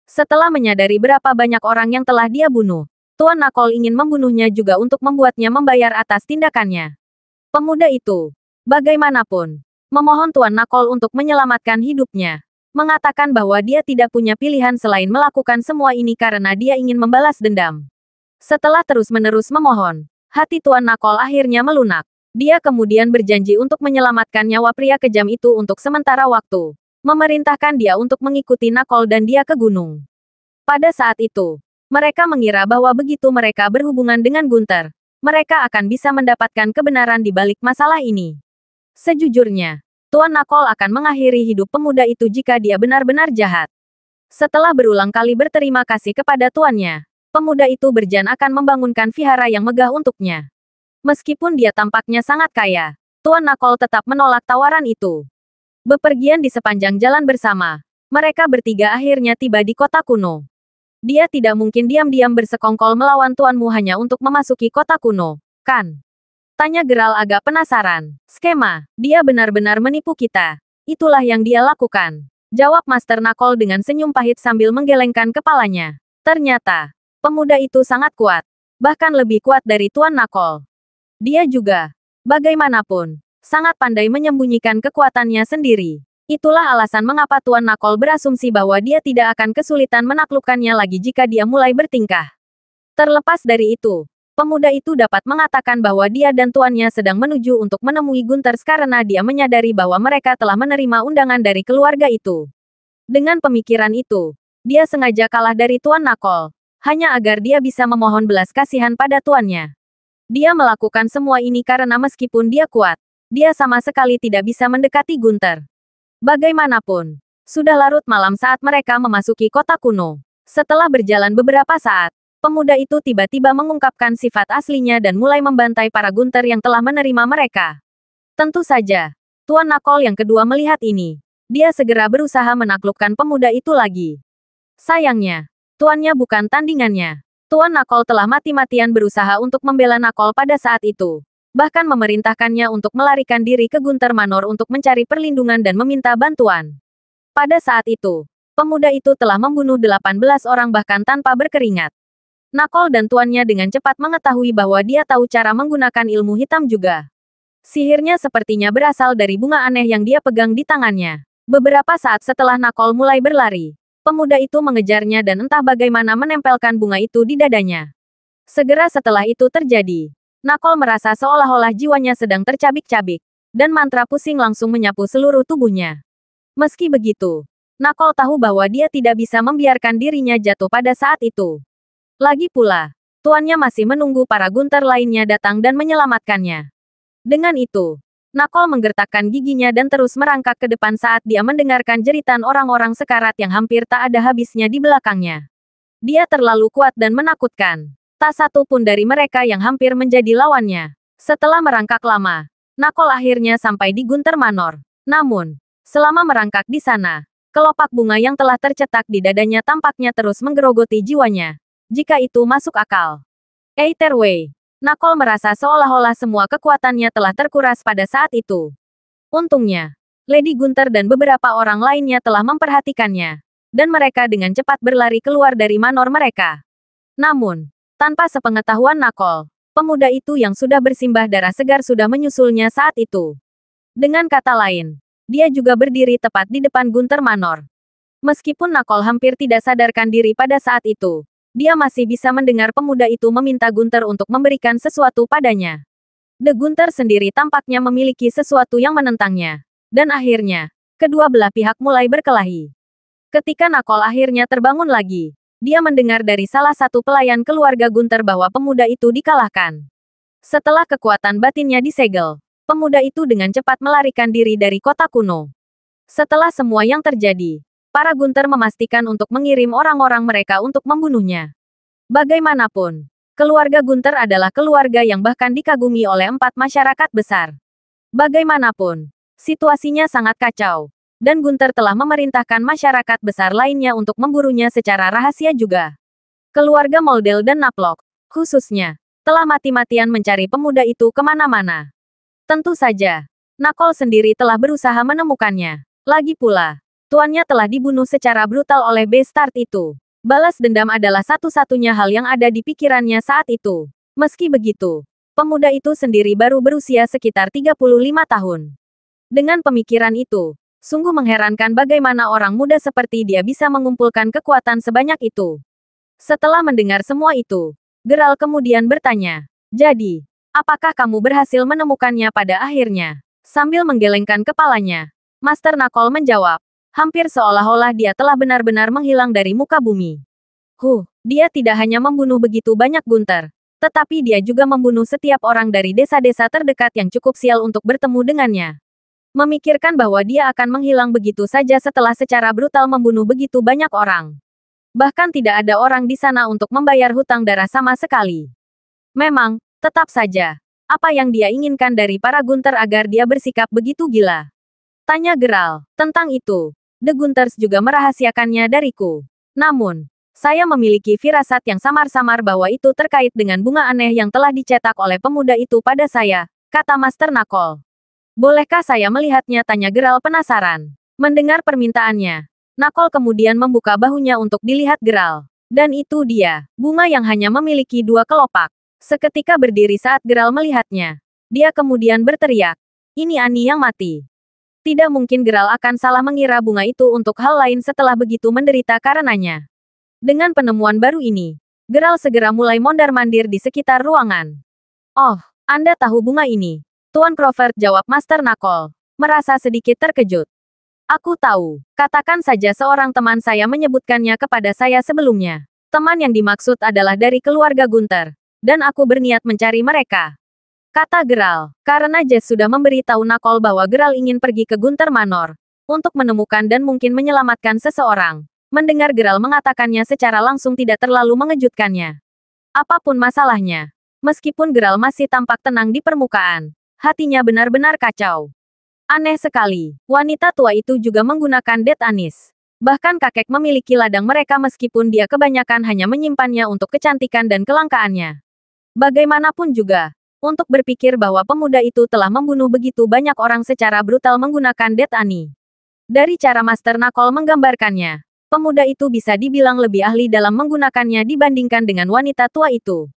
Setelah menyadari berapa banyak orang yang telah dia bunuh, Tuan Nakol ingin membunuhnya juga untuk membuatnya membayar atas tindakannya. Pemuda itu, bagaimanapun, memohon Tuan Nakol untuk menyelamatkan hidupnya. Mengatakan bahwa dia tidak punya pilihan selain melakukan semua ini karena dia ingin membalas dendam. Setelah terus-menerus memohon, hati Tuan Nakol akhirnya melunak. Dia kemudian berjanji untuk menyelamatkan nyawa pria kejam itu untuk sementara waktu. Memerintahkan dia untuk mengikuti Nakol dan dia ke gunung. Pada saat itu, mereka mengira bahwa begitu mereka berhubungan dengan Gunther, mereka akan bisa mendapatkan kebenaran di balik masalah ini. Sejujurnya, Tuan Nakol akan mengakhiri hidup pemuda itu jika dia benar-benar jahat. Setelah berulang kali berterima kasih kepada tuannya, pemuda itu berjanji akan membangunkan vihara yang megah untuknya. Meskipun dia tampaknya sangat kaya, Tuan Nakol tetap menolak tawaran itu. Bepergian di sepanjang jalan bersama, mereka bertiga akhirnya tiba di kota kuno. Dia tidak mungkin diam-diam bersekongkol melawan tuanmu hanya untuk memasuki kota kuno, kan? Tanya Geralt agak penasaran. Skema, dia benar-benar menipu kita. Itulah yang dia lakukan. Jawab Master Nakol dengan senyum pahit sambil menggelengkan kepalanya. Ternyata, pemuda itu sangat kuat. Bahkan lebih kuat dari Tuan Nakol. Dia juga, bagaimanapun, sangat pandai menyembunyikan kekuatannya sendiri. Itulah alasan mengapa Tuan Nakol berasumsi bahwa dia tidak akan kesulitan menaklukkannya lagi jika dia mulai bertingkah. Terlepas dari itu, pemuda itu dapat mengatakan bahwa dia dan tuannya sedang menuju untuk menemui Gunters karena dia menyadari bahwa mereka telah menerima undangan dari keluarga itu. Dengan pemikiran itu, dia sengaja kalah dari Tuan Nakol, hanya agar dia bisa memohon belas kasihan pada tuannya. Dia melakukan semua ini karena meskipun dia kuat, dia sama sekali tidak bisa mendekati Gunther. Bagaimanapun, sudah larut malam saat mereka memasuki kota kuno. Setelah berjalan beberapa saat, pemuda itu tiba-tiba mengungkapkan sifat aslinya dan mulai membantai para Gunther yang telah menerima mereka. Tentu saja, Tuan Nakol yang kedua melihat ini. Dia segera berusaha menaklukkan pemuda itu lagi. Sayangnya, tuannya bukan tandingannya. Tuan Nakol telah mati-matian berusaha untuk membela Nakol pada saat itu. Bahkan memerintahkannya untuk melarikan diri ke Gunther Manor untuk mencari perlindungan dan meminta bantuan. Pada saat itu, pemuda itu telah membunuh 18 orang bahkan tanpa berkeringat. Nakol dan tuannya dengan cepat mengetahui bahwa dia tahu cara menggunakan ilmu hitam juga. Sihirnya sepertinya berasal dari bunga aneh yang dia pegang di tangannya. Beberapa saat setelah Nakol mulai berlari, pemuda itu mengejarnya dan entah bagaimana menempelkan bunga itu di dadanya. Segera setelah itu terjadi, Nakol merasa seolah-olah jiwanya sedang tercabik-cabik, dan mantra pusing langsung menyapu seluruh tubuhnya. Meski begitu, Nakol tahu bahwa dia tidak bisa membiarkan dirinya jatuh pada saat itu. Lagi pula, tuannya masih menunggu para Gunther lainnya datang dan menyelamatkannya. Dengan itu, Nakol menggertakkan giginya dan terus merangkak ke depan saat dia mendengarkan jeritan orang-orang sekarat yang hampir tak ada habisnya di belakangnya. Dia terlalu kuat dan menakutkan. Tak satu pun dari mereka yang hampir menjadi lawannya. Setelah merangkak lama, Nakol akhirnya sampai di Gunther Manor. Namun, selama merangkak di sana, kelopak bunga yang telah tercetak di dadanya tampaknya terus menggerogoti jiwanya. Jika itu masuk akal. Either way, Nakol merasa seolah-olah semua kekuatannya telah terkuras pada saat itu. Untungnya, Lady Gunther dan beberapa orang lainnya telah memperhatikannya. Dan mereka dengan cepat berlari keluar dari manor mereka. Namun, tanpa sepengetahuan Nakol, pemuda itu yang sudah bersimbah darah segar sudah menyusulnya saat itu. Dengan kata lain, dia juga berdiri tepat di depan Gunther Manor. Meskipun Nakol hampir tidak sadarkan diri pada saat itu, dia masih bisa mendengar pemuda itu meminta Gunther untuk memberikan sesuatu padanya. De Gunter sendiri tampaknya memiliki sesuatu yang menentangnya. Dan akhirnya, kedua belah pihak mulai berkelahi. Ketika Nakol akhirnya terbangun lagi, dia mendengar dari salah satu pelayan keluarga Gunter bahwa pemuda itu dikalahkan. Setelah kekuatan batinnya disegel, pemuda itu dengan cepat melarikan diri dari kota kuno. Setelah semua yang terjadi, para Gunter memastikan untuk mengirim orang-orang mereka untuk membunuhnya. Bagaimanapun, keluarga Gunter adalah keluarga yang bahkan dikagumi oleh 4 masyarakat besar. Bagaimanapun, situasinya sangat kacau, dan Gunter telah memerintahkan masyarakat besar lainnya untuk memburunya secara rahasia juga. Keluarga Moldel dan Naplok, khususnya, telah mati-matian mencari pemuda itu kemana-mana. Tentu saja, Nakol sendiri telah berusaha menemukannya. Lagi pula, tuannya telah dibunuh secara brutal oleh Bestart itu. Balas dendam adalah satu-satunya hal yang ada di pikirannya saat itu. Meski begitu, pemuda itu sendiri baru berusia sekitar 35 tahun. Dengan pemikiran itu, sungguh mengherankan bagaimana orang muda seperti dia bisa mengumpulkan kekuatan sebanyak itu. Setelah mendengar semua itu, Geralt kemudian bertanya, "Jadi, apakah kamu berhasil menemukannya pada akhirnya?" Sambil menggelengkan kepalanya, Master Nakol menjawab, hampir seolah-olah dia telah benar-benar menghilang dari muka bumi. Dia tidak hanya membunuh begitu banyak Gunter, tetapi dia juga membunuh setiap orang dari desa-desa terdekat yang cukup sial untuk bertemu dengannya. Memikirkan bahwa dia akan menghilang begitu saja setelah secara brutal membunuh begitu banyak orang. Bahkan tidak ada orang di sana untuk membayar hutang darah sama sekali. Memang, tetap saja, apa yang dia inginkan dari para Gunter agar dia bersikap begitu gila? Tanya Geralt. Tentang itu, The Gunters juga merahasiakannya dariku. Namun, saya memiliki firasat yang samar-samar bahwa itu terkait dengan bunga aneh yang telah dicetak oleh pemuda itu pada saya, kata Master Nakol. Bolehkah saya melihatnya? Tanya Geralt penasaran. Mendengar permintaannya, Nakol kemudian membuka bahunya untuk dilihat Geralt. Dan itu dia, bunga yang hanya memiliki 2 kelopak. Seketika berdiri saat Geralt melihatnya. Dia kemudian berteriak, "Ini Ani yang mati." Tidak mungkin Geralt akan salah mengira bunga itu untuk hal lain setelah begitu menderita karenanya. Dengan penemuan baru ini, Geralt segera mulai mondar-mandir di sekitar ruangan. "Oh, Anda tahu bunga ini?" Tuan Crawford, jawab Master Nakol, merasa sedikit terkejut. "Aku tahu, katakan saja seorang teman saya menyebutkannya kepada saya sebelumnya. Teman yang dimaksud adalah dari keluarga Gunter, dan aku berniat mencari mereka," kata Geralt, karena Jess sudah memberitahu Nakol bahwa Geralt ingin pergi ke Gunter Manor untuk menemukan dan mungkin menyelamatkan seseorang. Mendengar Geralt mengatakannya secara langsung tidak terlalu mengejutkannya. Apapun masalahnya, meskipun Geralt masih tampak tenang di permukaan, hatinya benar-benar kacau. Aneh sekali, wanita tua itu juga menggunakan det anis. Bahkan kakek memiliki ladang mereka meskipun dia kebanyakan hanya menyimpannya untuk kecantikan dan kelangkaannya. Bagaimanapun juga, untuk berpikir bahwa pemuda itu telah membunuh begitu banyak orang secara brutal menggunakan det ani. Dari cara Master Nakol menggambarkannya, pemuda itu bisa dibilang lebih ahli dalam menggunakannya dibandingkan dengan wanita tua itu.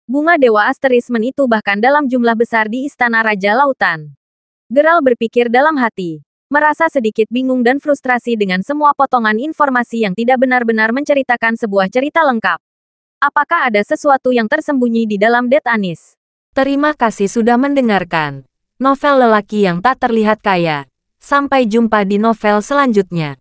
Bunga Dewa Asterismen itu bahkan dalam jumlah besar di Istana Raja Lautan. Geralt berpikir dalam hati, merasa sedikit bingung dan frustrasi dengan semua potongan informasi yang tidak benar-benar menceritakan sebuah cerita lengkap. Apakah ada sesuatu yang tersembunyi di dalam det anis? Terima kasih sudah mendengarkan novel lelaki yang tak terlihat kaya. Sampai jumpa di novel selanjutnya.